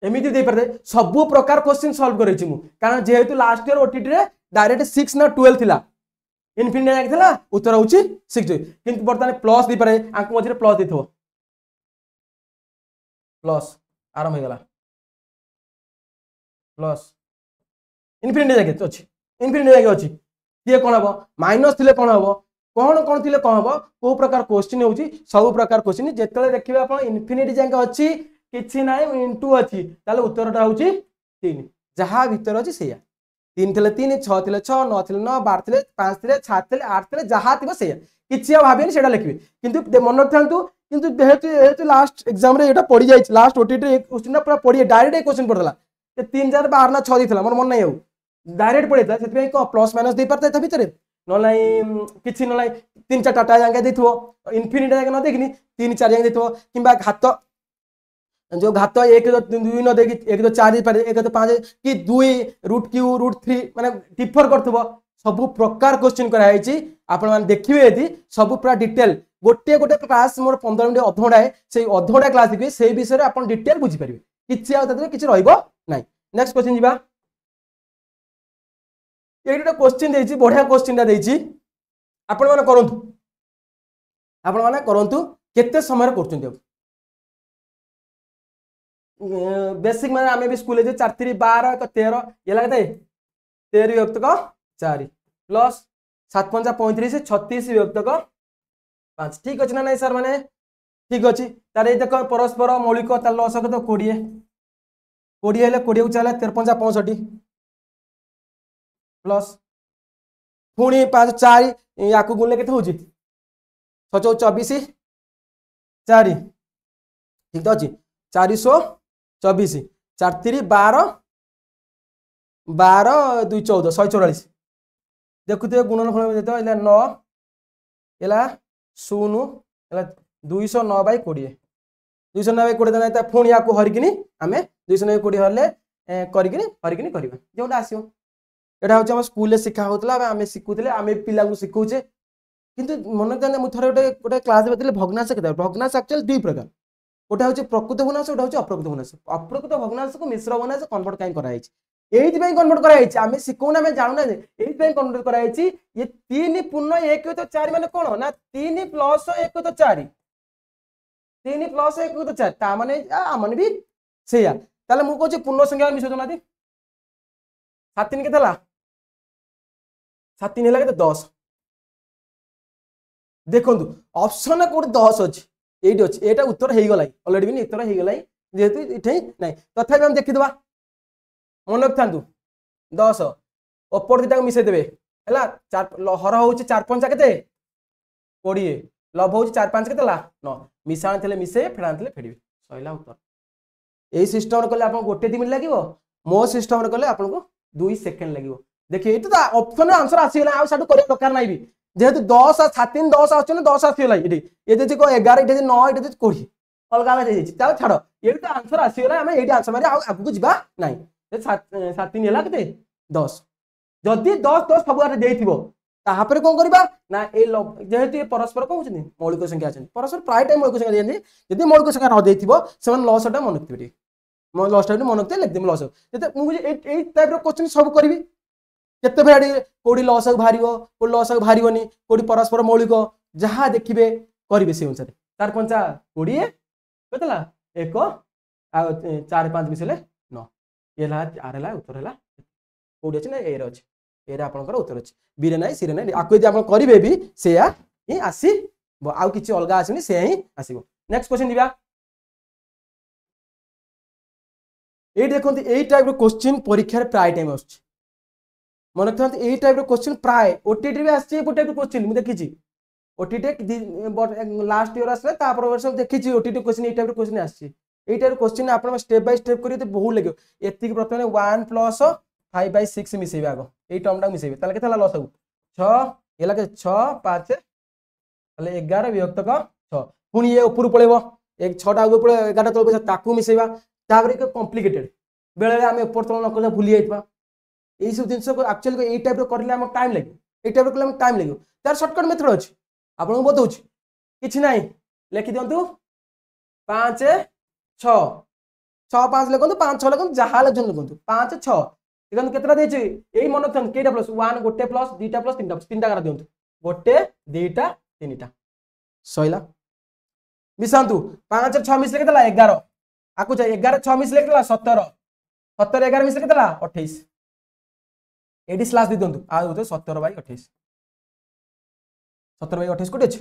एमिति दे परथाय सब प्रकार क्वेश्चन सॉल्व करै छि मु कारण जेहेतु लास्ट ईयर ओटीटी रे डायरेक्ट 6 ना 12 थिला इनफिनिटी जाक थिला उत्तर होछि 6 किंतु वर्तमान प्लस दे पारे आंक मझे प्लस देथो प्लस आराम हो गला प्लस इनफिनिटी जाके अछि इनफिनिटी जाके अछि ये कोन हबो माइनस थिले कोन हबो कोन थिले कोन हबो को प्रकार क्वेश्चन होछि सब प्रकार क्वेश्चन जेतले देखिबे आपण इनफिनिटी जाके अछि किछि नाइ इनटू अछि ताले उत्तरटा होछि 3 जहा भीतर अछि सेया 3 थिले 3 6 थिले 6 9 थिले 9 12 थिले 5 थिले 7 थिले 8 थिले जहा थिबो सेया किछि भाबेनी सेटा लिखबे किंतु मन रखथांतु किंतु जेहेतु लास्ट एग्जाम रे एटा पड़ी जाय लास्ट ओटीटी रे क्वेश्चन पूरा पड़ी डायरेक्ट क्वेश्चन पड़ला 3 4 12 ना 6 दिथला मोर मन नै आउ डायरेक्ट पड़ेता सेति को प्लस माइनस दे परते था भीतर नलाई किछि नलाई 3 4 टाटा जांगे देथो इनफिनिटी जांगे न देखिनी 3 4 जांगे देथो किबा घात जो घात 1 2 न देखि 1 2 4 पारे 1 2 5 कि 2 रूट क्यू रूट 3 माने डिफर करथबो सब प्रकार क्वेश्चन करा है छी आपण मान देखिबे यदि सब पूरा डिटेल गोटे गोटे क्लास मोर 15 मिनिट अधघंटा है से अधघंटा क्लास देखिए से विषय अपन डिटेल बुझी पारे किछि आ तते किछि रहइबो नाही। नेक्स्ट क्वेश्चन जीवा एटा क्वेश्चन देछि बढ़िया क्वेश्चन ता देछि आपण माने करंतु केते समय करचुंती बेसिक माने आमे भी स्कूल जे 4 3 12 13 ये लागते 13 विभक्त का 4 प्लस 7 5 35 36 विभक्त का 5 ठीक अछि ना नहीं सर माने ठीक अछि तारे देखो परस्पर मौलिक तार लसक तो 20 20 हेले 20 को चला 13 5 65 प्लस पुणी 5 4 याकू गुणले केते होची 6 24 4 ठीक तो अछि 424 4 3 12 12 2 14 144 देखुते गुणन फल देतो इला 9 इला 0 इला 209 बाय 20 209 बाय 20 देना पुणी याकू हरिकिनी आमे 209 20 हरले हरिकिनी करबा जोटा आसियो एटा होचे हम स्कूल ले सिखा होतला आमे सिखुतले आमे पिला को सिखौचे किंतु मन जाने मु थरे गोटे क्लास बेतले भग्नांश केते भग्नांश एक्चुअल दुई प्रकार गोटे होचे प्रकृत भग्नांश गोटे होचे अप्रकृत भग्नांश को मिश्र भग्नांश कन्वर्ट काई करा हैछि एइति पई कन्वर्ट करा हैछि आमे सिखौना आमे जानु ना एइति पई कन्वर्ट करा हैछि ये 3 पूर्ण 1 तो 4 माने कोन ना 3 प्लस 1 तो 4 3 प्लस 1 तो 4 ता माने आमने भी सेया ताले मु कहछि पूर्ण संख्या मिसो दना दी 7 3 केतला 7 3 हेला केते 10 देखंतु ऑप्शन कोड 10 अछि एडी अछि एटा उत्तर हेई गलाई ऑलरेडी भी उत्तर हेई गलाई जेतु इठै नै तथापि हम देखि दबा मन रखथांतु 10 ऊपर दिटा मिसै देबे हला 4 हर होछि 4 5 केते 20 लभ होछि 4 5 केतेला 9 मिसाण थले मिसै फेडान थले फेडिबे सइला उत्तर एई सिस्टम कले आपन गोटे 2 मिनिट लागिवो मो सिस्टम कले आपन को 2 सेकंड लागिवो देखिए एटा तो ऑप्शन आंसर आसी गला आ साडू करे दरकार नै भी जेहेतु 10 आ 7 3 10 आछन 10 आसी गला इडी ए जे को 11 इडी 9 इडी 20 अलगा अलग जाई ताल छाड़ो एडी तो आंसर आसी गला हम एडी आंसर मारे आगु को जिबा नै 7 3 हेला केते 10 जदी 10 10 सब आरे देइथिबो ताहा पर कोन करबा ना ए जेहेतु ए परस्पर को होछनी मौलिक संख्या छन परस्पर प्राय टाइम मौलिक संख्या देनी जदी मौलिक संख्या न देइथिबो सेवन लॉसटा मन रखथिबे म लॉसटा मन रखते लिख देम लॉस जते मु ए टाइप रो क्वेश्चन सब करबी केते बेडी कोडी लॉस भारिबो को लॉस भारिबोनी कोडी परस्पर मौलिक जहा देखिबे करिवे से अनुसार 4 5 20 केतला 1 आ 4 5 मिसले 9 एला आरेला उत्तर हला कोडी अछि ना ए रे अछि ए रे आपनकर उत्तर अछि बी रे नै सी रे नै आको जे आपन करिवे भी सेया ही आसी आउ किछि अलगा आसीनी से ही आसीबो नेक्स्ट क्वेश्चन दिबा ए देखंती ए टाइप रो क्वेश्चन परीक्षा रे प्राय टाइम आछी मन रखते ए टाइप रो क्वेश्चन प्राय ओटीटी भी आछी ए टाइप रो क्वेश्चन मु देखिछि ओटीटी लास्ट ईयर आसले ता पर वर्ष देखिछि ओटीटी क्वेश्चन ए टाइप रो क्वेश्चन आछी ए टाइप रो क्वेश्चन आपन स्टेप बाय स्टेप करियो तो बहुत लागो एति प्रथमे 1 प्लस 5/6 मिसेबे आगो ए टर्म टा मिसेबे ताले केतला लस हो 6 एला के 6 5 ताले 11 विभक्त का 6 पुनी ए ऊपर पळेबो एक 6 टा ऊपर 11 तळ ताकू मिसेबा ताबरे के कॉम्प्लिकेटेड बेले आमे ऊपर तळ न कर भूली जाइबा ए सब जिंस को एक्चुअली ए टाइप रो करले हम टाइम लागे ए टाइप रो करले हम टाइम लागो तार शॉर्टकट मेथड अछि आपन बतौछ किछ नाही लिखि दियंतु 5 6 6 5 लिखंतु 5 6 लिखंतु जहा लिखंतु लिखंतु 5 6 देखंतु केतरा देछि एई मन रखन केटा प्लस 1 गोटे प्लस 2टा प्लस 3टा तीनटा करा दियंतु गोटे 2टा 3टा सइला मिसांतु 5 6 मिसले केतला 11 आकु 11 6 मिसले केतला 17 17 11 मिसले केतला 28 एडी स्लैश दे दंतु आ होते 17/28 17/28 कोटे अछि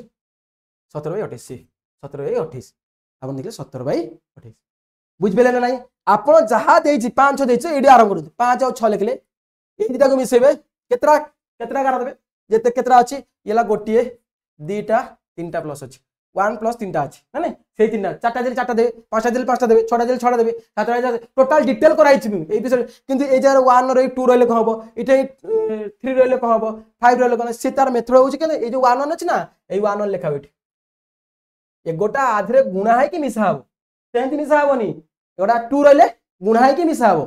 17/28 17/28 आपन देखले 17/28 बुझ बेले ना नाही आपन जहा देछि 5 6 देछि एडी आरंभ करू 5 और 6 लिखले ए दिटा को मिसेबे केतरा केतरा करा देबे जेते केतरा अछि येला गोटिए 2टा 3टा प्लस अछि 1 प्लस 3टा अछि माने सेई 3टा 4टा देले 4टा देबे 5टा देले 5टा देबे 6टा देले 6टा देबे 7टा टोटल डिटेल कराई छि ए विषय किंतु ए जार 1 रे 2 रहले को हबो इठे 3 रहले को हबो 5 रहले को से तार मेथड होछि के ए जो 1 1 अछि ना ए 1 1 लेखा बेठी ए गोटा आधरे गुणा है कि मिसा हबो सेंति मिसा हबोनी गोटा 2 रहले गुणा है कि मिसा हबो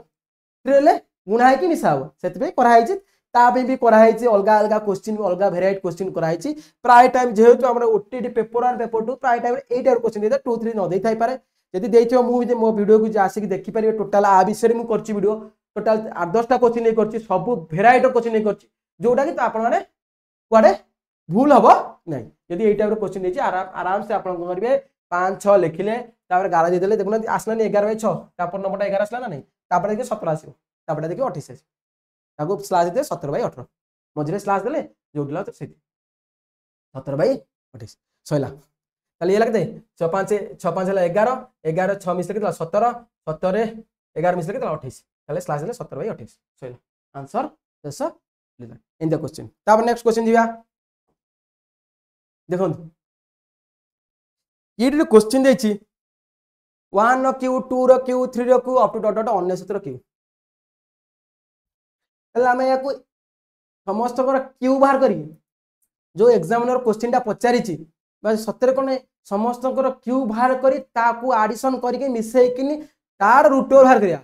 3 रहले गुणा है कि मिसा हबो सेति पे करा है छि तापे भी कराई अलग अलग क्वेश्चन अलग भेराइट क्वेश्चन कराई प्राय टाइम जेहेतु आम ओटीटी पेपर 1 पेपर 2 प्राय टाइम 8 टाइप क्वेश्चन देता 2 3 न देई पारे जदि देइथियो मो वीडियो को आसिक देखि पारे टोटल आ विषय मु करछि वीडियो टोटल 8-10टा क्वेश्चन नहीं करछि सब भेराइट क्वेश्चन नहीं करछि जोटा कि आपण माने कुआडे भूल हबो नहीं यदि एई टाइप क्वेश्चन देछि आराम से आपण करबे 5-6 लिखिले तापर गाला दे देले देखुन आसलानी 11/6 तापर नंबरटा 11 आसला ना नहीं तापर देखि 17 आसीबो तापर देखि 28 आसीबो ताको स्लैश दे 17/18 मझरे स्लैश देले जोडला तो सेति 17/28 सइला ताले ये लगते 6 5 हला 11 6 मिस लिखिला 17 17 रे 11 मिस लिखिला 28 ताले स्लैश देले 17/28 सइला आंसर शेष इन द क्वेश्चन तापर नेक्स्ट क्वेश्चन दिबा देखो ये क्वेश्चन देछि 1 रो क्यू 2 रो क्यू 3 रो Q up to dot dot 19 रो क्यू तले हम याको समस्त क्यू बाहर करी जो एग्जामिनर क्वेश्चन टा पचारि सतरे कौन समस्त क्यू बाहर करी ताकू आडिशन करके मिसेकिनी तार रूट बाहर करिया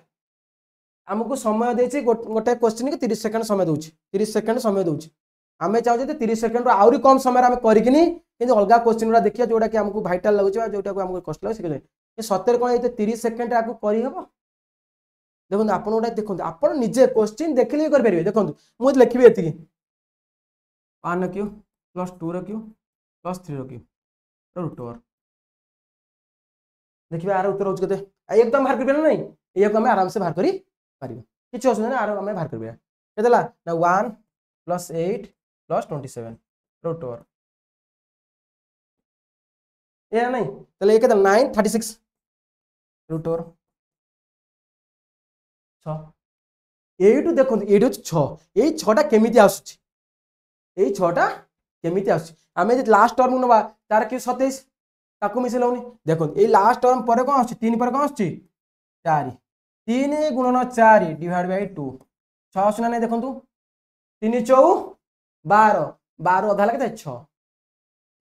आमको समय देछि गोटे क्वेश्चन के 30 सेकंड समय दउछि 30 सेकंड समय दउछि आमे चाहू 30 सेकंड आउरी कम समय आमे करिकिनी किंतु अलग क्वेश्चन गुड़ा देखिया जोटा कि हमको भाइटाल लगुछि जोटा को हमको कष्ट लागे से सतरे कौन ये 30 सेकंड आकु करि हबो देखो आप देखो आप निजे क्वेश्चन देखिले कर परिबे देखो मुझे लिखबी एति 1 रो क्यू प्लस 2 रो क्यू प्लस 3 रो क्यू रूट ओवर देखिए आर उत्तर हो कते एकदम बाहर कर नहीं ये को हम आराम से बाहर करी परिबे किछ असुविधा नहीं आराम में बाहर करबे केतला ना 1 + 8 + 27 रूट ओवर ये नहीं तले ये केतला 9 36 रूट ओवर 6 एटू देखो ये 6 ये 6टा केमिति आसुची ये 6टा केमिति आसुची आमे जे लास्ट टर्म नबा तार कि 27 ताकू मिसेलौनी देखो ये लास्ट टर्म पर कौन आछी 3 पर कौन आछी 4 3 × 4 / 2 6 सुना नहीं देखो 3 4 12 12 अधा लगे 6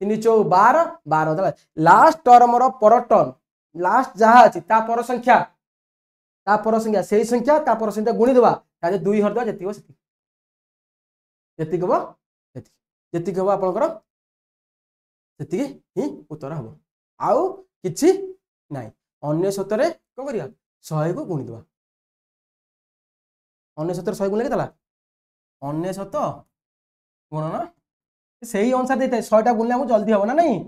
3 4 12 12 अधा लास्ट टर्म रो पर टर्म लास्ट जहा अछि ता पर संख्या से संख्या ता पर संख्या गुणी देबा ताजे 2 हर दवा जति हो सेति जति गबो जति गबो आपनकर सेति ही उत्तर हबो आउ किछि नाही अन्य सतरे कोन करिया 100 को गुणी देबा अन्य सतर 100 गुणी केतला अन्य सत गुण ना सही अनुसार देते 100 टा गुणले हमु जल्दी हबो ना नहीं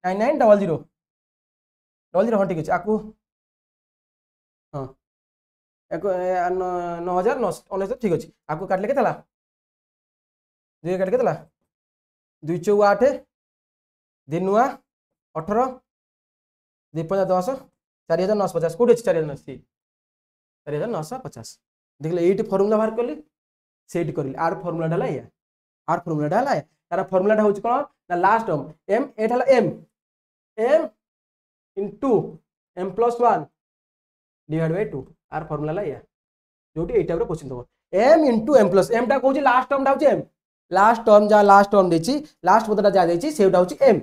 9900 00 ठीक अछि आकू हां 9000 ठीक अच्छे आपको काटले के 2 काट के 2 4 8 2 9 18 2 5 10 4950 कौट अच्छे 4950 देखले ये फर्मूला बाहर कली से आर फर्मूला या आर फर्मूला तार फर्मूला हूँ कौन ना लास्ट टर्म एम एटा एम एम इंटू m + 1 / 2 आर फर्मूला या जोटी ए टाइप क्वेश्चन दबो m * m + m टा कहूची लास्ट टर्म टा होची m लास्ट टर्म जा लास्ट टर्म देची लास्ट पदटा जा देची सेटा होची m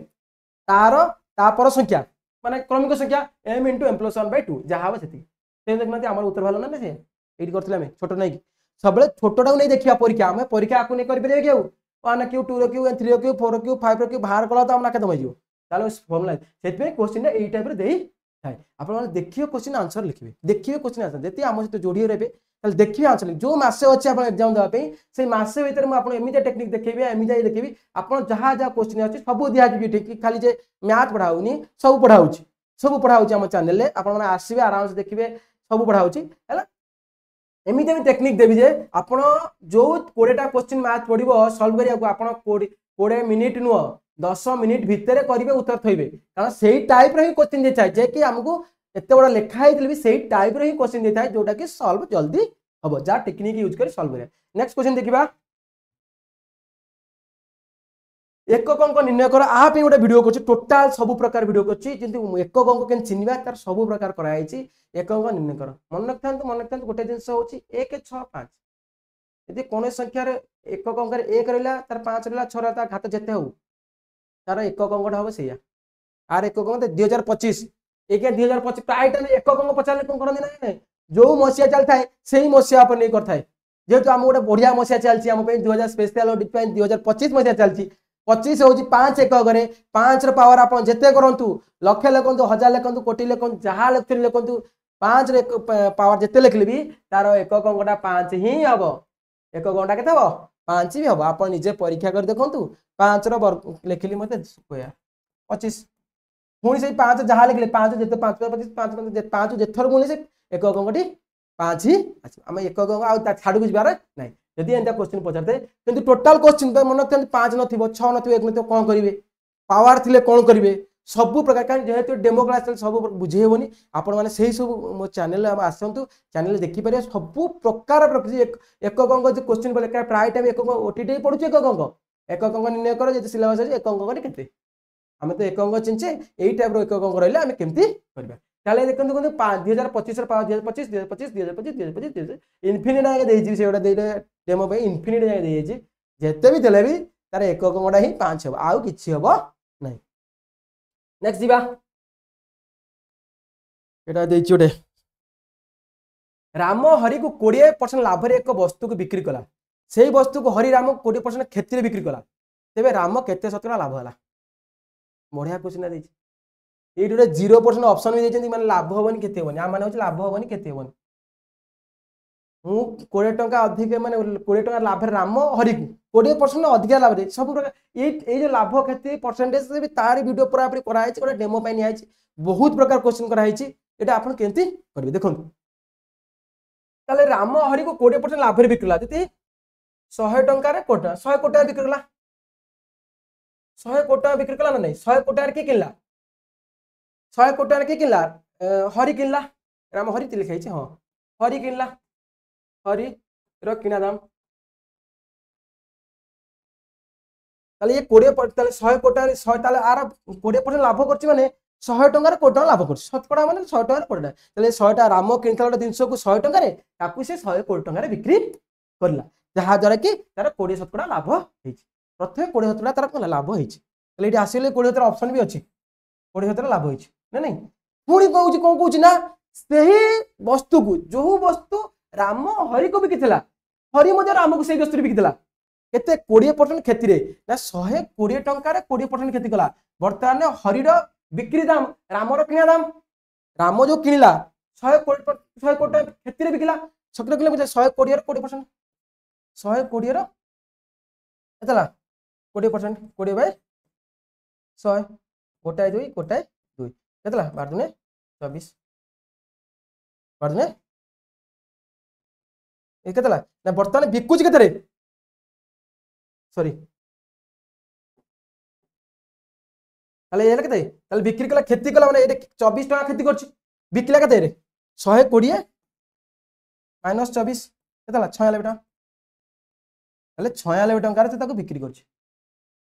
तार तापर संख्या माने क्रमिक संख्या m * m + 1/2 जा हबो सेति से देखनाती हमर उत्तर भालो ना से एडी करथिला हम छोटो नै सबले छोटोटा नै देखिया परीक्षा हम परीक्षा आकु नै करि परिबे केउ 1 Q 2 Q 3 Q 4 Q 5 Q बाहर कला तो हम नाके दमै जियो तालो फॉर्मूला सेति क्वेश्चन ए टाइप रे देई आप देखिए क्वेश्चन आंसर लिखिए देखिए क्वेश्चन आंसर जति आम सहित जोड़ी रहे देखिए आंसर जो मसे अच्छे आप एग्जाम देवाई से मसे भर मुझे एमती टेक्निक देखी एमती देखी आप जहाँ जहाँ क्वेश्चन अच्छे सब दिखाई ठीक खाली जे मैथ पढ़ाऊनी सब पढ़ाऊँ आम चैनल आसवे आराम से देखिए सब पढ़ाऊँ है एमती टेक्निक देवी जे आप जो 20टा क्वेश्चन मैथ पढ़ो सल्व करने 20 मिनिट नुह 10 मिनिट भितर करेंगे उत्तर थोबे कारण से टाइप रे क्वेश्चन दे थाए जे कि हमको एत बड़ा लिखा है से टाइप रे क्वेश्चन दे थाए जोटा कि सॉल्व जल्दी हम जहाँ टेक्निक यूज कर सॉल्व करें नेक्स्ट क्वेश्चन देखा एकक अंक निर्णय कर आप गोटे वीडियो कर टोटाल सब प्रकार वीडियो कर एकक अंक के चिन्हवा तार सब प्रकार कराई एकक अंक निर्णय कर मन रखता गोटे जिनस हूँ 1 6 5 यदि कौन संख्यार एकक अंक 1 रहा तार 5 रहा 6 रहा घात जिते हो तार एकक अंकटा हम से आर एकक अंक 2025 एक 2025 प्राय टाइम एकक अंक पचारे कौन करते ना जो मसीहा चलता है से ही मसीहा पर नहीं करता है जेहेतु आम गोटे बढ़िया मसीहा चलती आम 2000 स्पेशल 2025 मसीहा चलती 25 हूँ 5 एकक 5 पावर आप जिते करूँ लक्षे लिखु 1000 लिखु कोटी लिखु जहाँ लिखुन लिखु 5 पावर जिते लिखले भी तार एकक अंकटा 5 ही हम एकक अंकटा के 5 भी हम आप निजे परीक्षा कर देखु 5 वर्ग लिखिली मत 25 पुणी से 5 जहाँ लिखले 5 जिते 5 25 5 जिथर गुणी से एकक अंकटी 5 ही आम एकक अंक छाड़ जाबार ना यदि एंता क्वेश्चन पचारते कि टोटाल क्वेश्चन मन रखते 5 न 6 न 1 न कौन करेंगे पावर थिले कौन करेंगे सब प्रकार कहीं जेहेतु डेमो क्लास सब बुझे हेनी आपण मैंने से सब मो चैनल आसतु चैनल देखिपारे सब प्रकार एकक अंक जो क्वेश्चन बोले प्राय टाइम एकक ओटीटी पढ़ुचे एकक अंक निर्णय कर जो सिलेबस अच्छे एकक अंक केते आम तो एक अंक चिंचे यही टाइप एक अंक रहा आम केमती करवा ताले देखते 2025 पावर 2025 2025 2025 2025 इनफिनिट आगे देजी से गोटे डेमो पे इनफिनिट जाए देजी जिते भी देले भी तार एक अंकटा ही 5 हम आउ किछि हम नहीं नेक्स्ट जीवा एटा देछि गोटे राम हरि को 20% लाभ रे एक वस्तु को बिक्री कला से वस्तु को हरि राम 20% क्षति बिक्री कला तेबे राम केते शतकड़ा लाभ होला बढ़िया क्वेश्चन देछि ये 0% ऑप्शन भी देछन माने लाभ होबनी केते होबनी आ माने होछ लाभ होबनी केते होबनी मु 20 टका अधिक माने 20 टका लाभ राम हरि को 20% अधिक लाभ दे सब प्रकार ये जो लाभ क्षति परसेंटेज से भी तार वीडियो पूरा पूरी करा है गोटे डेमो पे निया बहुत प्रकार क्वेश्चन करा है एटा आपण केंती करबे देखो ताले राम हरि को 20% लाभ रे बिकला जति 100 टका रे कोटा 100 कोटा बिकला 100 कोटा बिक्री कला ना नहीं 100 कोटा के किनला 100 कोटा के किनला हरि किनला राम हरि लिखाई हाँ हरि किनला हरि रो किना दाम ताले ये 20 ताले 100 कोटा 100 ताले आर 20% लाभ करछि माने 100 टका रे कोटा लाभ करछि शतकड़ा माने 100 टका रे कोटा ताले 100 टा राम किनथला जिंस को 100 टका रे ताकू से 100 कोटी टका रे बिक्री करला जहा द्वारा कि तार 20 शतकड़ा लाभ हेछि प्रथम 20 शतकड़ा तार कोन लाभ हेछि ताले इटी आसीले 20 शतकड़ा ऑप्शन भी अछि 20 शतकड़ा लाभ हेछि ना नहीं पुणी कहूँ कौन कहूँ ना सही वस्तु को जो वस्तु राम हरि को बिकिथिला हरि मध्य राम को सही वस्तु बिकिथिला केते 20% क्षति रे ना 120 टंका रे 20% क्षति कला वर्तमान हरिर बिक्री दाम रामर किना दाम राम जो किनिला 100 कोटी क्षति रे बिकिला सकरे किले 100 कोटी रे 20% 100 कोटी रे एतला 20% 20 बाय 100 कोटाय 2 कोटाय 2 केतला 12 दुने 24 12 दुने ए केतला ना वर्तमान बिकुची केते रे सॉरी ताले ये केते ताले बिक्री कला खेती कला माने ए 24 टका खेती करछि बिकला केते रे 120 माइनस 24 केतला 96 टका ताले 96 टका रे ताको बिक्री करछि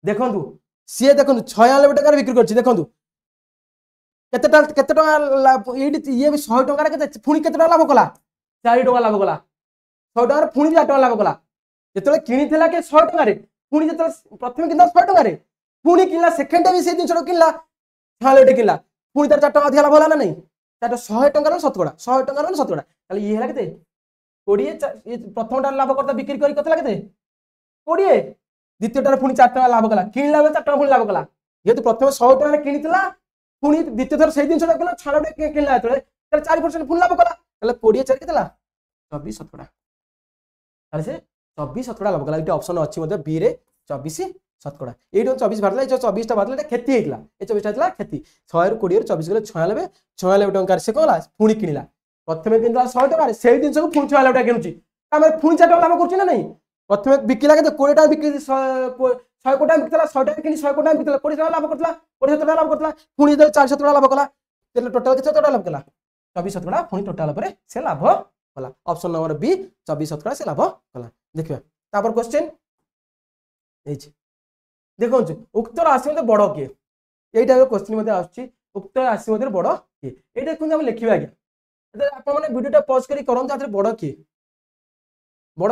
देखंतु सी देखो 96 टका बिक्री करछि देखंतु केते टका ये भी 100 टका केते पुणी केते टका लाभ कला 4 टका लाभ कला 100 टका पुणी 4 टका लाभ कला जेतले किनिथिला के 100 टका रे पुणी जेतले प्रथम किनला 100 टका रे पुणी किनला सेकंड भी से दिन किनला 96 किनला पुणी तार 4 टका अधिक लाभ होला ना नहीं तार 100 टका रे 70 100 टका रे 70 ताले ये हला केते 20 प्रथम टा लाभ करता बिक्री करी कतला केते 20 द्वितीय टार पुणी 4 टका लाभ कला किनला 4 टका पुणी लाभ कला जेतु प्रथम 100 टका किनिथिला पुणी द्वितीय थर से दिन किनला 6 टका किनला तळे तार 4% पुणी लाभ कला ताले 20 4 केतला 24 शतकड़ा ताले से 24 शतकड़ा लाभ कला इटा ऑप्शन अछि मते बी रे 24 शतकड़ा एटो 24 भारला 24 टा भारला खेती हेतला ए 24 टा हेतला खेती 100 रे 20 रे 24 गले 96 टଙ୍କା से कोला पुणी किनिला प्रथमे किनला 100 टका रे सेही दिन को पुणी 96 टका किनुची तामे पुणी 4 टका लाभ करछि ना नहीं प्रथमे बिकिला के 20 टका बिकि 100 कोटा बिकला 100 टका किनि 100 कोटा बिकला 20 टका लाभ करतला 20 टका लाभ करतला पुणी 400 टका लाभ कला तेले टोटल केते टका लाभ कला 24 शतकड़ा पुणी टोटल पर से लाभ कला ऑप्शन नंबर बी 24 शतकड़ा से लाभ कला देखिबा तापर क्वेश्चन एच देखो उक्त राशि मते बड़ के एटा क्वेश्चन मते आछि उक्त राशि मते बड़ के एटा देखो हम लिखिबा आगे आपण माने वीडियोटा पॉज करी करंतु आथरे बड़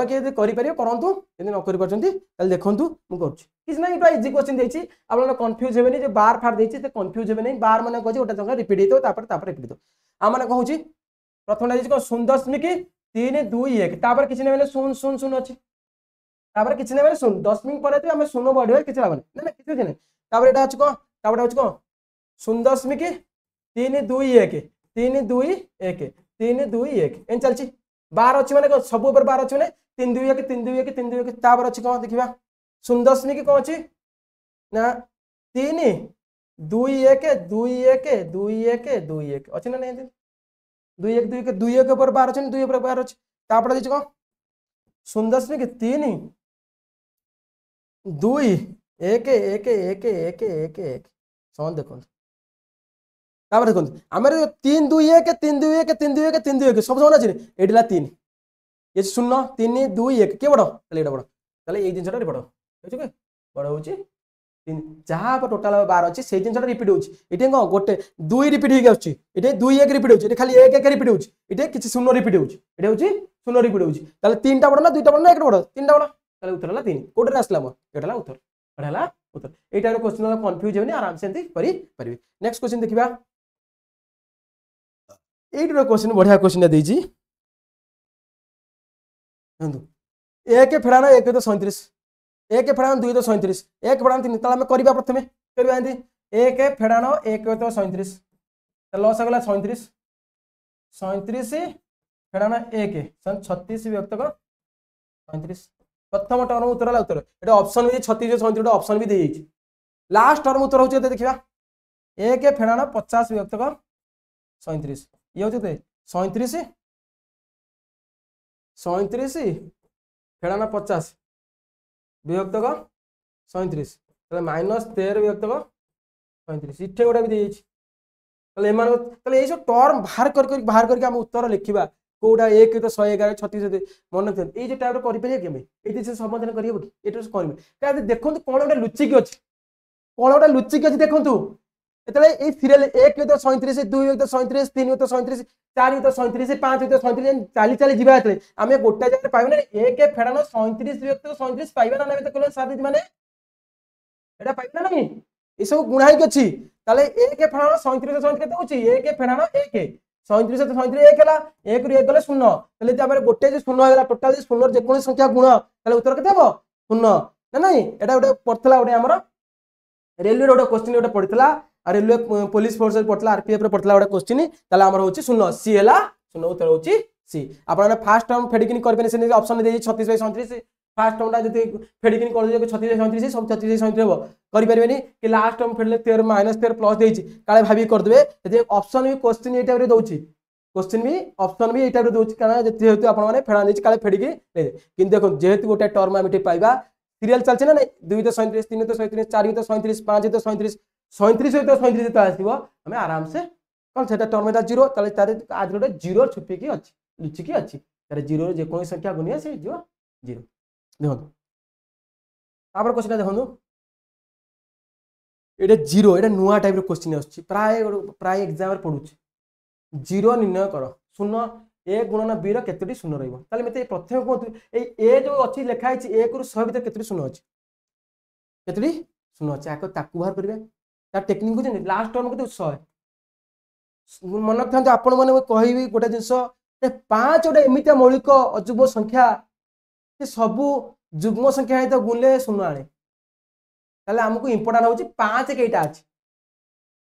के यदि करि परियो करंतु यदि न करि परछंती ताले देखंतु मु करछि किछ ना इटा इजी क्वेश्चन देछि आपण कंफ्यूज हेबेनी जे बार फार देछि ते कंफ्यूज हेबेनी बार माने कहछि ओटा जगह रिपीट हेतो तापर रिपीट हेतो आ माने कहूछि प्रथम देछि को 0.0 3 2 1 तापर किछि नै बेले 0 0 0 अछि तापर किछि नै बेले 0 दशमिक परे हम 0 बढ़िबे किछि लाभ नै ना किछि नै तापर एटा अछि को तापर अछि को 0.3 2 1 3 2 1 3 2 1 एन चलछि 12 अछि माने सब ऊपर 12 अछि माने 3 2 1 3 2 1 3 2 1 तापर अछि को देखिबा 0.1 को अछि ना 3 2 1 2 1 2 1 2 1 अछि ना नै 2 1 2 1 2 1 ऊपर 12 अछि 2 ऊपर 12 अछि तापर अछि को 0.3 2 1 1 1 1 1 1 समान देखो तापर देखो हमर 3 2 1 3 2 1 3 2 1 3 2 1 सब समान अछि एडिला 3 ये 0 3 2 1 के बड़ तले एटा बड़ तले ए जिंसटा बड़ होछि के बड़ होछि 3 जहां पर टोटल 12 अछि से जिंसटा रिपीट होछि एटे को गोटे 2 रिपीट हे आछि एटे 2 1 रिपीट होछि एटे खाली 1 1 रिपीट होछि एटे किछि 0 रिपीट होछि एटे होछि 0 रिपीट होछि तले 3टा बड़ ना 2टा बड़ ना 1टा बड़ 3टा बड़ तले उत्तर हला 3 कोडरे आसला म एटा हला उत्तर एटा हला उत्तर एटा क्वेश्चन वाला कंफ्यूज हेनी आराम से एंती करि परिबे नेक्स्ट क्वेश्चन देखिबा एइटर क्वेश्चन बढ़िया क्वेश्चन देइछि देखंतु 1 फेडाना 1 तो 37 1 फेडाना 2 तो 37 1 फेडाना 3 तले हम करबा प्रथमे करबा एंती 1 फेडाना 1 तो 37 त लॉस गला 37 37 फेडाना 1 36 व्यक्त को 37 प्रथम टर्म उत्तर हला उत्तर एटा ऑप्शन भी 36 37 ऑप्शन भी देइ छि लास्ट टर्म उत्तर होचे देखिबा 1 फेडाना 50 व्यक्त को 37 ये होते 37 फेडाना 50 विभक्त को 37 तले माइनस 13 विभक्त को 37 इठे गोटा भी दे तले एमान तले ए सब टर्म बाहर करके हम उत्तर लिखिबा कोडा 1 तो 111 36 मन थे ए जे टाइप रो करि परिया केमे एति से समाधान करियो कि एतो करबे का देखंतु कोन गोटा लुचि कि अछि कोन गोटा लुचि कि अछि देखंतु एतले ए सीरियल 1 तो 37 2 तो 37 3 तो 37 4 तो 37 5 तो 37 चाली चाली जीवा एतले आमे गोटा जगह पाइबे ना 1 फेडानो 37 व्यक्त 37 पाइबे ना ना तो कहले साथी माने एटा पाइबे ना नहीं ए सब गुणाई के अछि ताले 1 फेडानो 37 37 केते होछि 1 फेडानो 1 37 तो 37 1 हला 1 रु 1 गले 0 तले जे हमर गोटे जे 0 होला टोटल जे 0 जे कोन संख्या गुण ताले उत्तर केते हबो 0 ना नहीं एटा गोटे पड़थला गोटे हमर रेलवे रोड क्वेश्चन गोटे पड़थला रेलवे पुलिस फोर्स पड़थला आरपीएफ रे पड़थला गोटे क्वेश्चन ताले हमर होछि 0 सी हला 0 उत्तर होछि सी आपण फर्स्ट टर्म फेडिकिन करबे से ऑप्शन दे 36 बाय 37 फर्स्ट टर्म टा जति फेडिकिन कर दियो 36 बाय 37 सब 36 बाय 37 हो करि परबेनी कि लास्ट टर्म फेडले 13 माइनस 13 प्लस देछि काले भाबी कर देबे जति ऑप्शन भी क्वेश्चन ए टाइप रे दोछि क्वेश्चन भी ऑप्शन भी ए टाइप रे दोछि कारण जति हेतु आपण माने फेडा देछि काले फेडिकि ले किन देखो जेहेतु गोटे टर्म हम पाइबा सीरियल चलছে ना 2 तो 37 3 तो 37 4 तो 37 5 तो 37 37 तो 37 तो आसीबो हमें आराम से कोन सेटा टर्म एटा 0 ताले तारे आज गोटे 0 छुपी की अछि लुचि की अछि तारे 0 रे जे कोन संख्या गुनिया से जो 0 देखो तापर क्वेश्चन देखो एटा 0 एटा नुवा टाइप रो क्वेश्चन आछि प्राय एग्जाम रे पढुछि 0 निर्णय करो 0 a गुणन b रो केतोटी 0 रहइबो ताले मते प्रथम को ए जो अछि लेखा अछि 1 रु 100 भीतर केतोटी 0 अछि केतोटी 0 अछि आको ताकू बाहर करबे ता टेक्निक को जने लास्ट टर्म केते 100 मन रखथां आपण माने कहबी गोटे जिंस 5 गोटे एमितिया मौलिक अजुग्म संख्या से सब जुग्म संख्या है तो गुणले 0 आने ताले हमकु इंपोर्टेंट होछि 5 केटा अछि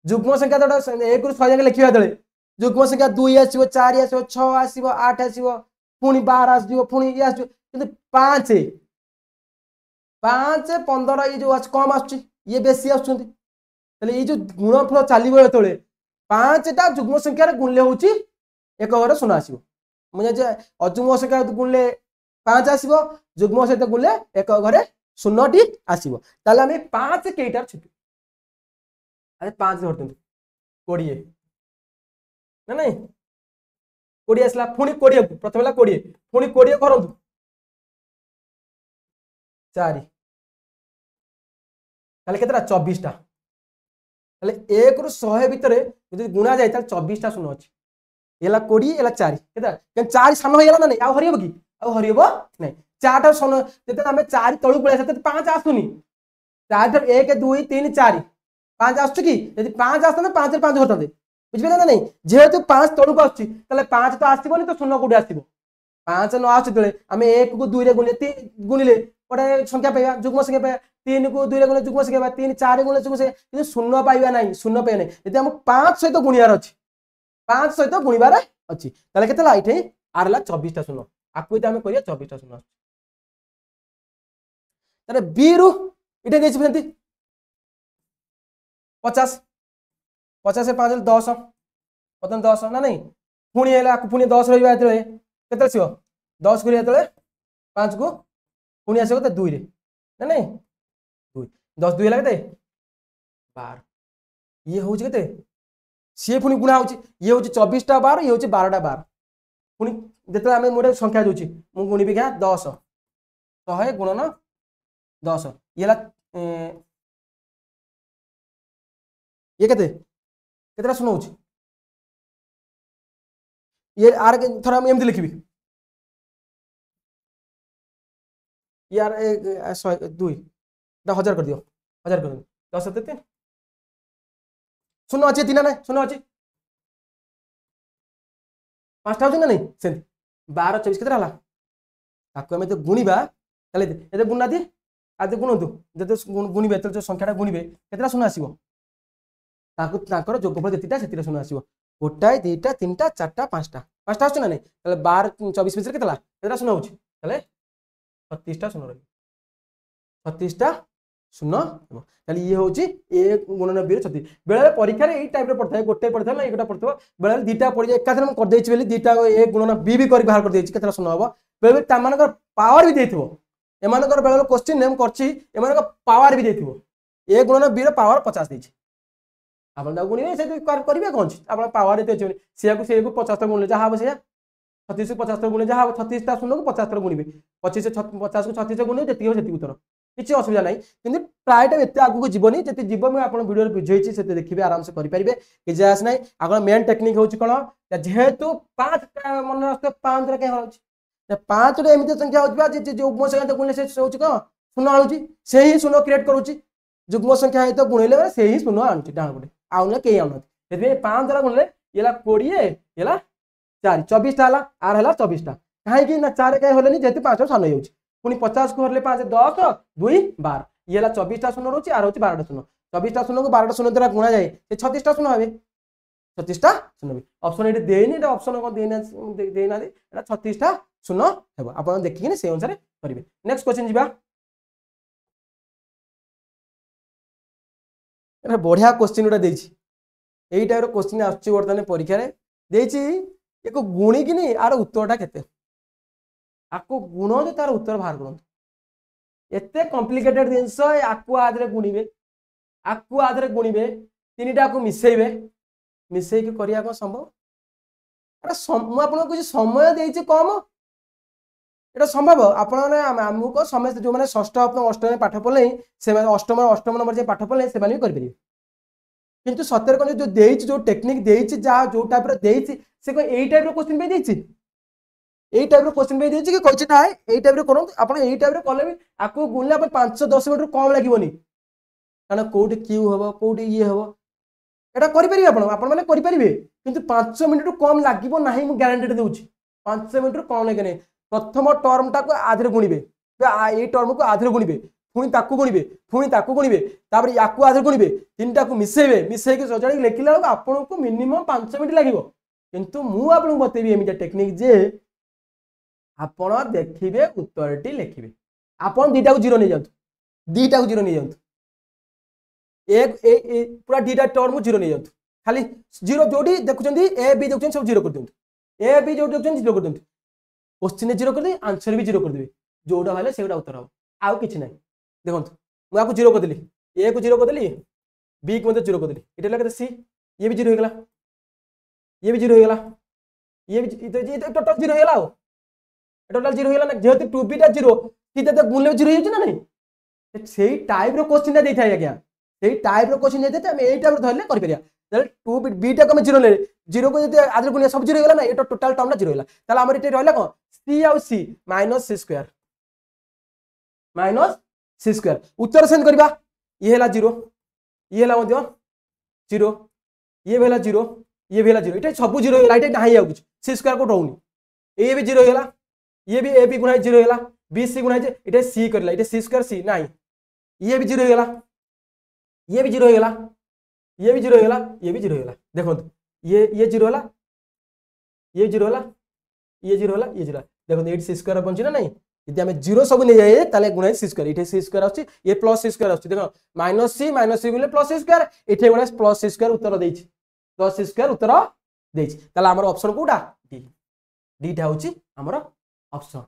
जुग्म संख्या तो 1 रु 100 जाके लिखिबा दले जुग्म संख्या 2 आसीबो 4 आसीबो 6 आसीबो 8 आसीबो पुनी 12 आसीबो पुनी ये आसीबो किंतु 5 15 ये जो कम आछी ये बेसी आछुंती तले ये जो गुणफल चालिबो एतले 5 टा जुग्म संख्या रे गुणले होछि एक घरे 0 आसीबो म्हणजे जे अजुग्म संख्या गुणले 5 आसीबो जुग्म सहित गुणले एक घरे 0 टी आसीबो ताले हम 5 केटार छिपी अरे 5 धरतु 20 ना नहीं 20 आसला पुनी 20 प्रथम ला 20 पुनी 20 करंतु 4 ताले केतरा 24 टा ताले 1 रु 100 भीतर यदि गुणा जाय ताले 24 टा 0 अछि एला 20 एला 4 केता के 4 सान होयला ना नहीं आ हरियबो की आ हरियबो नहीं 4 टा सन जते हमें 4 तळु पळे सते 5 आसुनी 4 तर 1 2 3 4 5 आसु की यदि 5 आसते 5 रे 5 होतते बुझबे ना नहीं जेहेतु 5 तळु को आछि ताले 5 तो आसीबोनी तो 0 कोडी आसीबो 5 न आसे आम 1 को 2 रे गुणिले गोटे संख्या पाइबा जुग्म संख्या पाइबा 3 को 2 रे गुणिले जुग्म संख्या पाइबा 3 4 गुणिले जुग्म संख्या किंतु शून्य पाइबा नहीं शून्य पाइबा नहीं यदि हम 5 सहित गुणियार अछि 5 सहित गुणिबार अछि ताले केतला इठे आर हला 24 टा शून्य आकु इते हम करिया 24 टा शून्य ताले बी रु इटे देछि फेंती 50 50 से 5 10 पतन 10 ना नहीं पुणी है पुणी 10 रही केते आसो 10 गुणिया तले 5 को पुणी आसो केते 2 रे ना नहीं 2 10 2 केते 12 ये होउची केते सी पुणी गुणा होउची ये होउची 24 टा 12 ये होउची 12 टा 12 पुणी जेते हम मोटे संख्या दोची मु गुणिबी क्या 10 100 गुणन 10 ये ला ये केते केतरा सुनौची ये आर थोड़ा हम एमती लिखी यार 2 1000 कर दियो 1000 कर 10 7 शून्य अच्छे 3 ना शून्य अच्छे 5 टा ना नहीं से 12 24 केतरा हला ताको हम तो गुणिबा तले एते गुणना दी आते गुणंतु जते गुणिबे तो संख्याटा गुणिबे केतरा शून्य आसीबो ताको ताकर जोगफल जेतिटा सेतिरा शून्य आसीबो गोटाए 2 टा 3 टा 4 टा 5 टा 5 टा आछ ना नहीं तले 12 24 मिसरे केतला केतरा शून्य होची तले 36 टा शून्य रही 36 टा शून्य हेबो तले ये होची a गुणन b रे 36 बेले परीक्षा रे एई टाइप रे पड़थाय गोटे पड़थाय ना एकोटा पड़थो बेले दीटा पड़ जाय एकाथरे हम कर देछि बेली दीटा a गुणन b भी कर बाहर कर देछि केतरा शून्य होबो बेले ता मानकर पावर भी देथिबो एमानकर बेले क्वेश्चन नेम करछि एमानकर पावर भी देथिबो a गुणन b रे पावर 50 देछि आपण दा गुणी से करबे कोन छी आपण पावर एते छै से को 50 गुणले जा हाबो से 36 को 50 गुणे जा हाबो 36 ता शून्य को 50 गुणिबे 25 से 50 को 36 गुणे जेति हो जेति उत्तर किछि असुविधा नाही किंतु प्रायटा एते आगु को जीवनी जेति जीव मैं आपण वीडियो रे बुझै छी सेते देखिबे आराम से करि परिबे कि जास नाही आपण मेन टेक्निक होछि कोन जेहेतु 5 मन रास्ते 5 रे के होछि 5 रे एमिते संख्या होछि बा जे जुग्म संख्या गुणले से होछि कोन शून्य आनुछि से ही शून्य क्रिएट करूछि जुग्म संख्या है तो गुणले से ही शून्य आनुछि डाण गुडे आउन के आउन एबे 5 द्वारा गुणले येला 20 येला 4 24 टा हला आर हला 24 टा काहे कि ना 4 काहे होलेनी जेते 5 सा नै होछि पुनी 50 को हरले 5 10 2 12 येला 24 टा शून्य रहउछि आर होछि 12 टा शून्य 24 टा शून्य को 12 टा शून्य द्वारा गुणा जाय से 36 टा शून्य होबे 36 टा शून्य होबे ऑप्शन एटे देनी एटा ऑप्शन को देना दे एटा 36 टा शून्य हेबो आपण देखि कि से अनुसार करिवे नेक्स्ट क्वेश्चन जिबा एटा बढ़िया क्वेश्चन उडा देछि एई टाइप रो क्वेश्चन आछि वर्तमान परीक्षा रे देछि एको गुणी कि नहीं आर उत्तरटा केते आको गुण जे तार उत्तर बाहर करंतु एते कॉम्प्लिकेटेड जिंस आको आदरे गुणीबे आको आदरे गुणीबे तीनटा को मिसेइबे मिसेइ के करिया को संभव अरे मु आपन को समय देछि कम एटा संभव आपन हमु को समस्त जो माने षष्ठ अष्टम पाठ पढले से अष्टम नंबर जे पाठ पढले से माने भी कर परिबे किंतु सत्यर को जो देछि जो टेक्निक देछि जा जो टाइप रो देछि से को एई टाइप रो क्वेश्चन पे देछि एई टाइप रो क्वेश्चन पे देछि कि कहछि ना एई टाइप रो करो आपण एई टाइप रो कले भी आको गुणला पर 5 10 मिनिट कम लागिवनी काना कोठी क्यू हबो कोठी ये हबो एटा करि परिबे आपण माने करि परिबे किंतु 5 मिनिट कम लागिवो नाही मु ग्यारंटी देउछि 5 मिनिट कम लागे नै प्रथम टर्म टा को आधरे गुणिबे एई टर्म को आधरे गुणिबे पुणी ताकू गुणिबे तापर याकू आधरे गुणिबे तीनटा को मिसेबे मिसेई के सजाडी लेखिला आपन को मिनिमम 5 मिनिट लागिवो किंतु मु आपन बतेबी एमिटा टेक्निक जे आपण देखिबे उत्तरटी लिखिबे आपण दीटा को जीरो नै जांतु दीटा को जीरो नै जांतु एक पूरा दीटा टर्म जीरो नै जांतु खाली जीरो जोडी देखुचंदी ए बी देखुचंदी सब जीरो कर दियंतु ए बी जोडी देखुचंदी जीरो कर दियंतु क्वेश्चन जीरो कर दे आंसर भी जीरो कर देबे जोडा हले सेगुडा उत्तर हो आउ किछ नै देखंतु मु आको जीरो कर देली ए को जीरो कर देली बी को मते जीरो कर देली एटा लगे सी ये भी जीरो हो गेला ये भी जीरो हो गेला ये भी टोटल जीरो हो गेला टोटल जीरो हो गेला ना जेहेतु 2b टा जीरो कि ते गुणले जीरो हो ना नहीं सेही टाइप रो क्वेश्चन दे थाय आज्ञा सेही टाइप रो क्वेश्चन दे हम एई टाइप रो धरले कर परिया ताले 2b टा को हम जीरो ले जीरो को जते आदर गुणिया सब जीरो हो गेला ना एटा टोटल टर्म ला जीरो होला ताले हमर इते रहला कोन c आउ c minus c square minus c square उत्तर सेंड करबा ये हैला 0 ये हैला मध्य 0 ये भेला 0 ये भेला 0 इटे सब 0 हैला इटे नाही आउ किछ c स्क्वायर को रहउनी ए भी 0 हैला ये भी ए बी गुणा 0 होला बी सी गुणा इटे सी करला इटे सी स्क्वायर सी नाही ये भी 0 होला ये भी 0 होला ये भी 0 होला ये भी 0 होला देखो ये 0 होला ये 0 होला ये 0 होला ये 0 देखो ये सी स्क्वायर बंची ना नहीं यदि हमें 0 सब नहीं जाए ताले गुणा सी स्क्वायर इटे सी स्क्वायर आछि ये प्लस सी स्क्वायर आछि देखो माइनस सी गुणले प्लस सी स्क्वायर इटे गुणा प्लस सी स्क्वायर उत्तर देछि प्लस सी स्क्वायर उत्तर देछि ताले हमर ऑप्शन कोडा डी डीटा होछि हमर ऑप्शन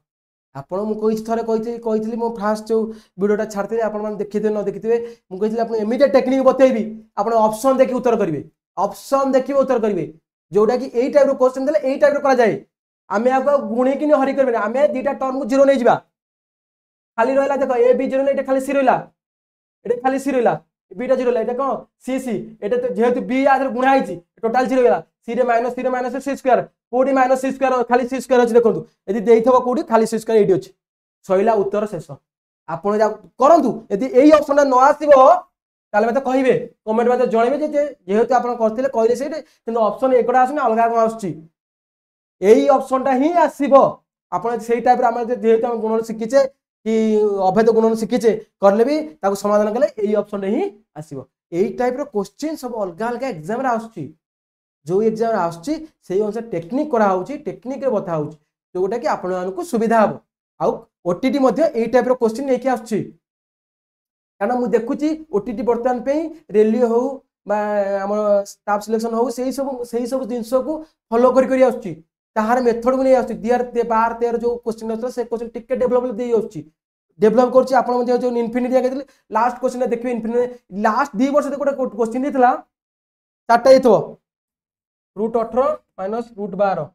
आपण मु कहि थरे कहितली मो फास्ट जो वीडियोटा छाड़ते आपण मान देखिते न देखिते मु कहितली आपण एमिडिया टेक्निक बतेबी आपण ऑप्शन देखि उत्तर करिवे ऑप्शन देखि उत्तर करिवे जोटा कि एई टाइप रो क्वेश्चन देले एई टाइप रो करा जाय आमे आपको गुणी कि हरि करबे आमे दीटा टर्म को 0 नै जिबा खाली रहला देखो ए बी 0 नै एटा खाली सी रहला एटा खाली सी रहला बीटा 0 रहला एटा को सी सी एटा तो जेहेतु बी आदर गुणा आइची टोटल 0 गेला सी रे माइनस सी स्क्वायर कोडी माइनस सी स्क्वायर खाली सी स्क्वायर अछि देखंतु यदि देइथबो कोडी खाली सी स्क्वायर एडी अछि सइला उत्तर शेष आपण जा करंतु यदि एई ऑप्शन न आसीबो ताले मते कहिबे कमेंट मते जणैबे जे जेहेतु आपण करथिले कहिले सेटे किंतु ऑप्शन एकडा आसने अलगा कोन आछी एई ऑप्शन टा ही आसीबो आपण सेई टाइप रे हम जेहेतु हम गुणन शिखिचे कि अभेद गुणन शिखिचे करले भी ताको समाधान कले एई ऑप्शन ही आसीबो एई टाइप रो क्वेश्चन सब अलगा अलगा एग्जाम रे आछी जो एग्जाम आछी सेई अनुसार टेक्निक करा होची टेक्निक रे बता होची जोटा कि आपण मानकु सुविधा हबो आउ ओटीटी मध्ये एई टाइप रो क्वेश्चन नेकी आछी कारण मु देखुची ओटीटी वर्तमान पे रेलवे हो बा हमर स्टाफ सिलेक्शन हो सेई सब जिंस को फॉलो करी आछी ताहार मेथड को नै आछी दियर 12 13 जो क्वेश्चन होता से क्वेश्चन टिके डेवलप देई आछी डेवलप करछि आपण मध्ये जो इन्फिनिटी आके लास्ट क्वेश्चन देखबे इन्फिनिटी लास्ट 2 वर्ष गोटे क्वेश्चन देथला चारटा हेतो √18 माइनस √12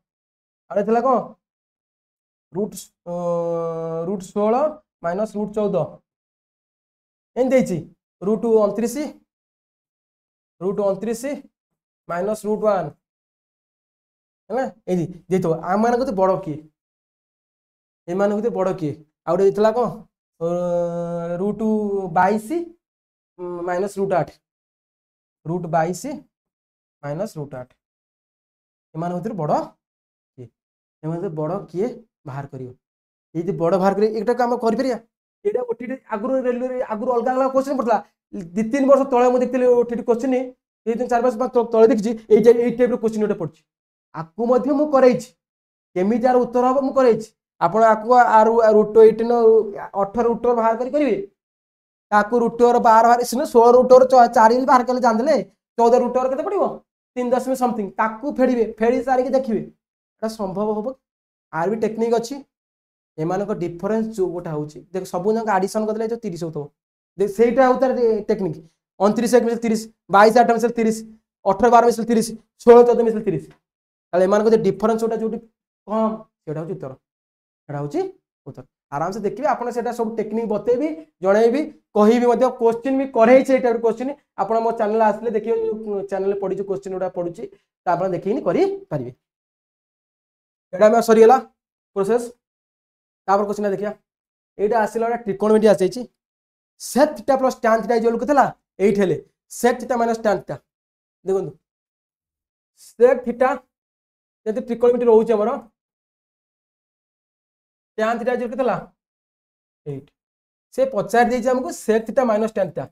आरे थला को √16 माइनस √14 एन देछि √29 माइनस √1 है एदी देतो आ मान को तो बड़ की ए मान को तो बड़ की आउटे देथला को √22 माइनस √8 √22 माइनस √8 एमान होतिर बड़ की एमान तो बड़ की बाहर करियो ए जे बड़ बाहर करियो एकटा काम कर परिया एटा ओटीटी आगुर रेलवे आगुर अलग अलग क्वेश्चन पड़ला 2-3 वर्ष तळे मु देखतिले ओटीटी क्वेश्चन ए 3-4 वर्ष तळे देखछि ए टाइप रो क्वेश्चन ओटा पड़छि आकु मध्य मु करैछि केमि जार उत्तर हबो मु करैछि आपण आकु √18 18 उत्तर बाहर करिवे आकु √12 बाहर सिने 16 √4 4 बाहर कले जान देले 14 √12 केते पड़िबो 3 समथिंग ताकू फेड़ी सारी के देखिए एटा संभव होबो आर भी टेक्निक अछि एमान को डिफरेंस जो गोटा होची देख सब जंग एडिशन करले जो 30 होतो देख सेटा होता टेक्निक 29 1 मिसल 30 22 8 मिसल 30 18 12 मिसल 30 16 14 मिसल 30 ताले एमान को डिफरेंस जोटा जोटी कम सेटा होची उत्तर एटा होची उत्तर आराम से देखिए आपण सेटा सब टेक्निक बतेबी जणैबी कहिबी मध्ये क्वेश्चन भी करे छै एटा क्वेश्चन आपण मो चैनल आसले देखियो चैनल पढी जो क्वेश्चन उडा पढुची त आपण देखिनी करि परिबे एटा में सरी गेला प्रोसेस तापर क्वेश्चन देखिया एटा आसिला ट्रिकोनोमेट्री आसे छी sec theta plus tan theta जो लुकथला 8 हेले sec theta minus tan theta देखो sec थीटा जति ट्रिकोनोमेट्री रहउची हमर tan थीटा जो लुकथला 8 से पचार देछि हमको sec theta minus tan theta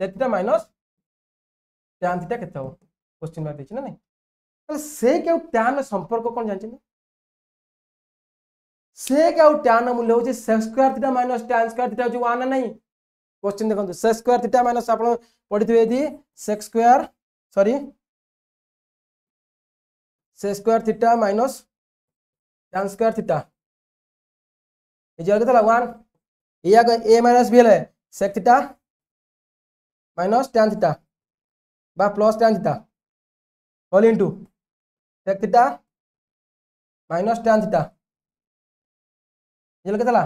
sec theta minus tan theta केते हो क्वेश्चन मार देछि ना नहीं तले sec और tan संपर्क कोन जानछि sec और tan मूल्य होछि sec square theta minus tan square theta जो 1 नहीं क्वेश्चन देखो sec स्क्वायर थीटा माइनस आपण पढिथिबे यदि sec square sorry sec square theta minus tan square theta ए जे केतला 1 या a माइनस b ले sec theta minus tan theta बा plus tan theta whole into sec theta minus tan theta ये केतला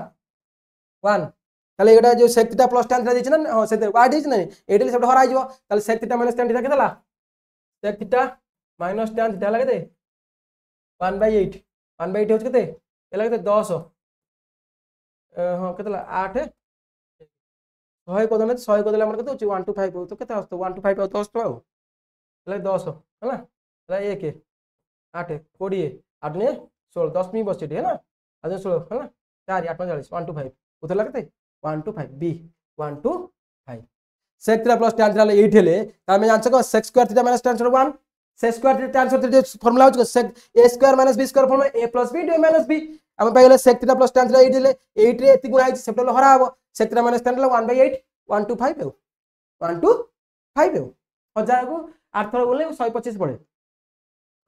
1 ताले एटा जो sec theta plus tan theta दिछ ना हां से वाट दिछ ना एटले सब हराइ जो ताले sec theta minus tan theta केतला sec theta minus tan theta लागे दे 1/8 1/8 होछ केते ए लागे 10 हां केतला 8 100 को दने 100 को देला हमर केते होछ 1 to 5 तो केते हस्तो 1 to 5 तो हस्तो आउ लागे 10 हला ला 1 8 20 8 ने 16 10 मी बसेटी है ना आज 16 है ना 4 8 40 1 2 5 उत्तर लगते 1 2 5 B 1 2 5 sec theta plus tan theta 8 हेले तार में आंसर को sec square theta minus tan square 1 sec square theta tan square theta formula हो sec a square minus b square formula a plus b d minus b हम पाइले sec theta plus tan theta 8 हेले 8 रे एति गुणा है septal हरा हो sec थीटा माइनस tan 1/8 1 2 5 हो 1 2 5 हो हजार को 8 थर बोले 125 पड़े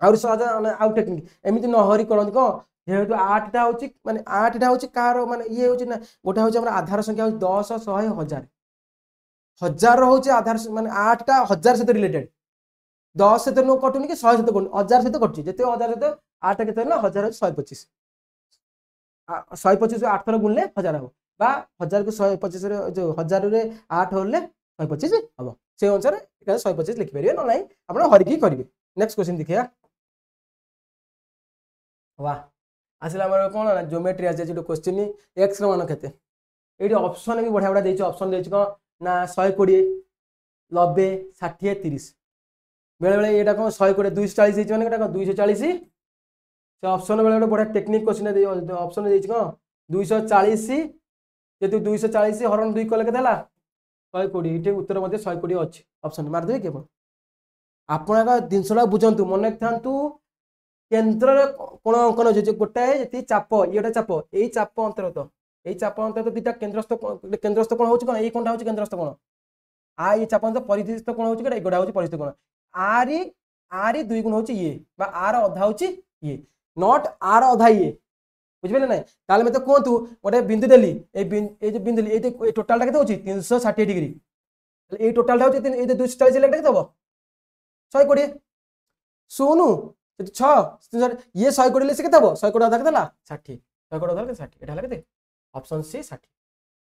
आउर सहज आउ टेक्निक एमिति न हरि करन को जेहेतु 8 टा होची माने 8 टा होची कार माने ये होची ना गोटा होची हमरा आधार संख्या होची 10 100 1000 1000 होची आधार माने 8 टा 1000 से रिलेटेड 10 से तो नो कटुनी कि 100 से तो 1000 से तो कटची जते 1000 से तो 8 टा केते ना 1000 125 125 8 थर गुणले 1000 हो बा 1000 को 125 रे जो 1000 रे 8 होले 125 हबो से अनुसार 125 लिखि परिबे न नाही आपण हरि की करिवे नेक्स्ट क्वेश्चन देखिया वाह आसला हमर कोन ना ज्योमेट्री आज जो क्वेश्चन x रो मान केते एडी ऑप्शन भी बढ़िया बढ़िया देछि ऑप्शन देछि को ना 120 90 60 30 बेले बेले एटा को 120 240 देछि माने एटा 240 से ऑप्शन बेले बेले बढ़िया टेक्निक क्वेश्चन दे ऑप्शन देछि को 240 जेतु 240 हरण 2 कले केतेला 120 इटे उत्तर मध्ये 120 अछि ऑप्शन मार देबे केबो आपण का दिनसला बुझंतु मन थांतु केंद्र कोण अंकन जो गोटाए जति चाप येटा चाप एई चाप अंतर्गत दुटा केंद्रस्थ कोण होची कोण एई कोणटा होची केंद्रस्थ कोण आ ये चाप अंत परिधिस्थ कोण होची केटा गोटा होची परिधिस्थ कोण आरी 2 गुण होची ये बा आर अधा होची ये नॉट आर अधा ये बुझबेले नै ताले मते कोंतु गोटे बिंदु देली ए जो बिंदु देली ए टोटल टा केते होची 360 डिग्री ए टोटल टा होची ए 240 लेट देबो 120 सुनु 6 ये 120 ले से केते हो 120 आधा केतेला 60 120 आधा 60 एटा केते ऑप्शन सी 60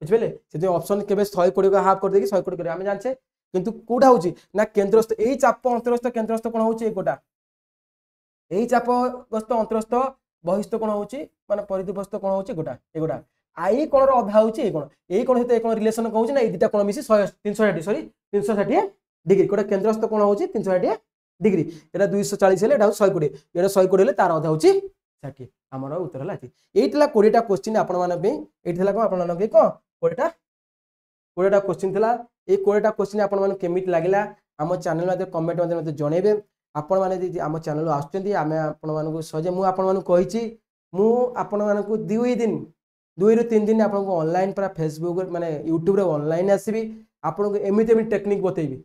बुझबेले से ऑप्शन केबे 120 का हाफ कर देकी 120 करे हम जानछे किंतु कोडा होची ना केंद्रस्थ एई चाप अंतरस्थ केंद्रस्थ कोन होची एकोटा एई चाप ग्रस्त अंतरस्थ बहिस्थ कोन होची माने परिधिस्थ कोन होची गोटा एगोटा आई कोन रो अधा होची ए कोन हेते कोन रिलेशन कहउची ना ए दिटा कोन मिसी 360 डिग्री कोटा केंद्रस्थ कोन होची 360 डिग्री एटा 240 हेले एटा 120 एटा 120 हेले तार अधा होची 60 हमर उत्तर हला एइतला 20 टा क्वेश्चन आपण माने पे एइतला को आपण माने को 20 टा क्वेश्चन थिला ए 20 टा क्वेश्चन आपण माने केमित लागिला हम चैनल मध्ये कमेंट मध्ये मते जणेबे आपण माने जे हम चैनल आछथि आमे आपण माने को सजे मु आपण माने कहिछि मु आपण माने को 2 ରୁ 3 दिन आपण को ऑनलाइन पर फेसबुक माने यूट्यूब रे ऑनलाइन आसीबी आपण को एमिते टेक्निक बतेबी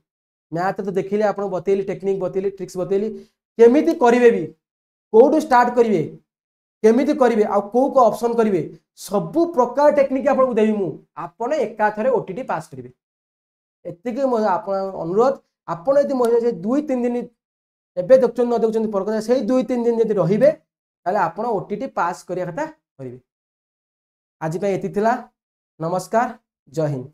मैथ तो देखिले आपण बतेली टेक्निक बतेली ट्रिक्स बतेली केमिति करिवे भी कोडू स्टार्ट करिवे केमिति करिवे आ को ऑप्शन करिवे सब प्रकार टेक्निक आपण को देबी मु आपण एका थरे ओटीटी पास करिवे एतिके मो आपण अनुरोध आपण यदि मो 2-3 दिन एबे देखचन न देखचन परक से 2-3 दिन यदि रहिबे ताले आपण ओटीटी पास करिया कथा करिवे आज पे एति थिला नमस्कार जय हिंद।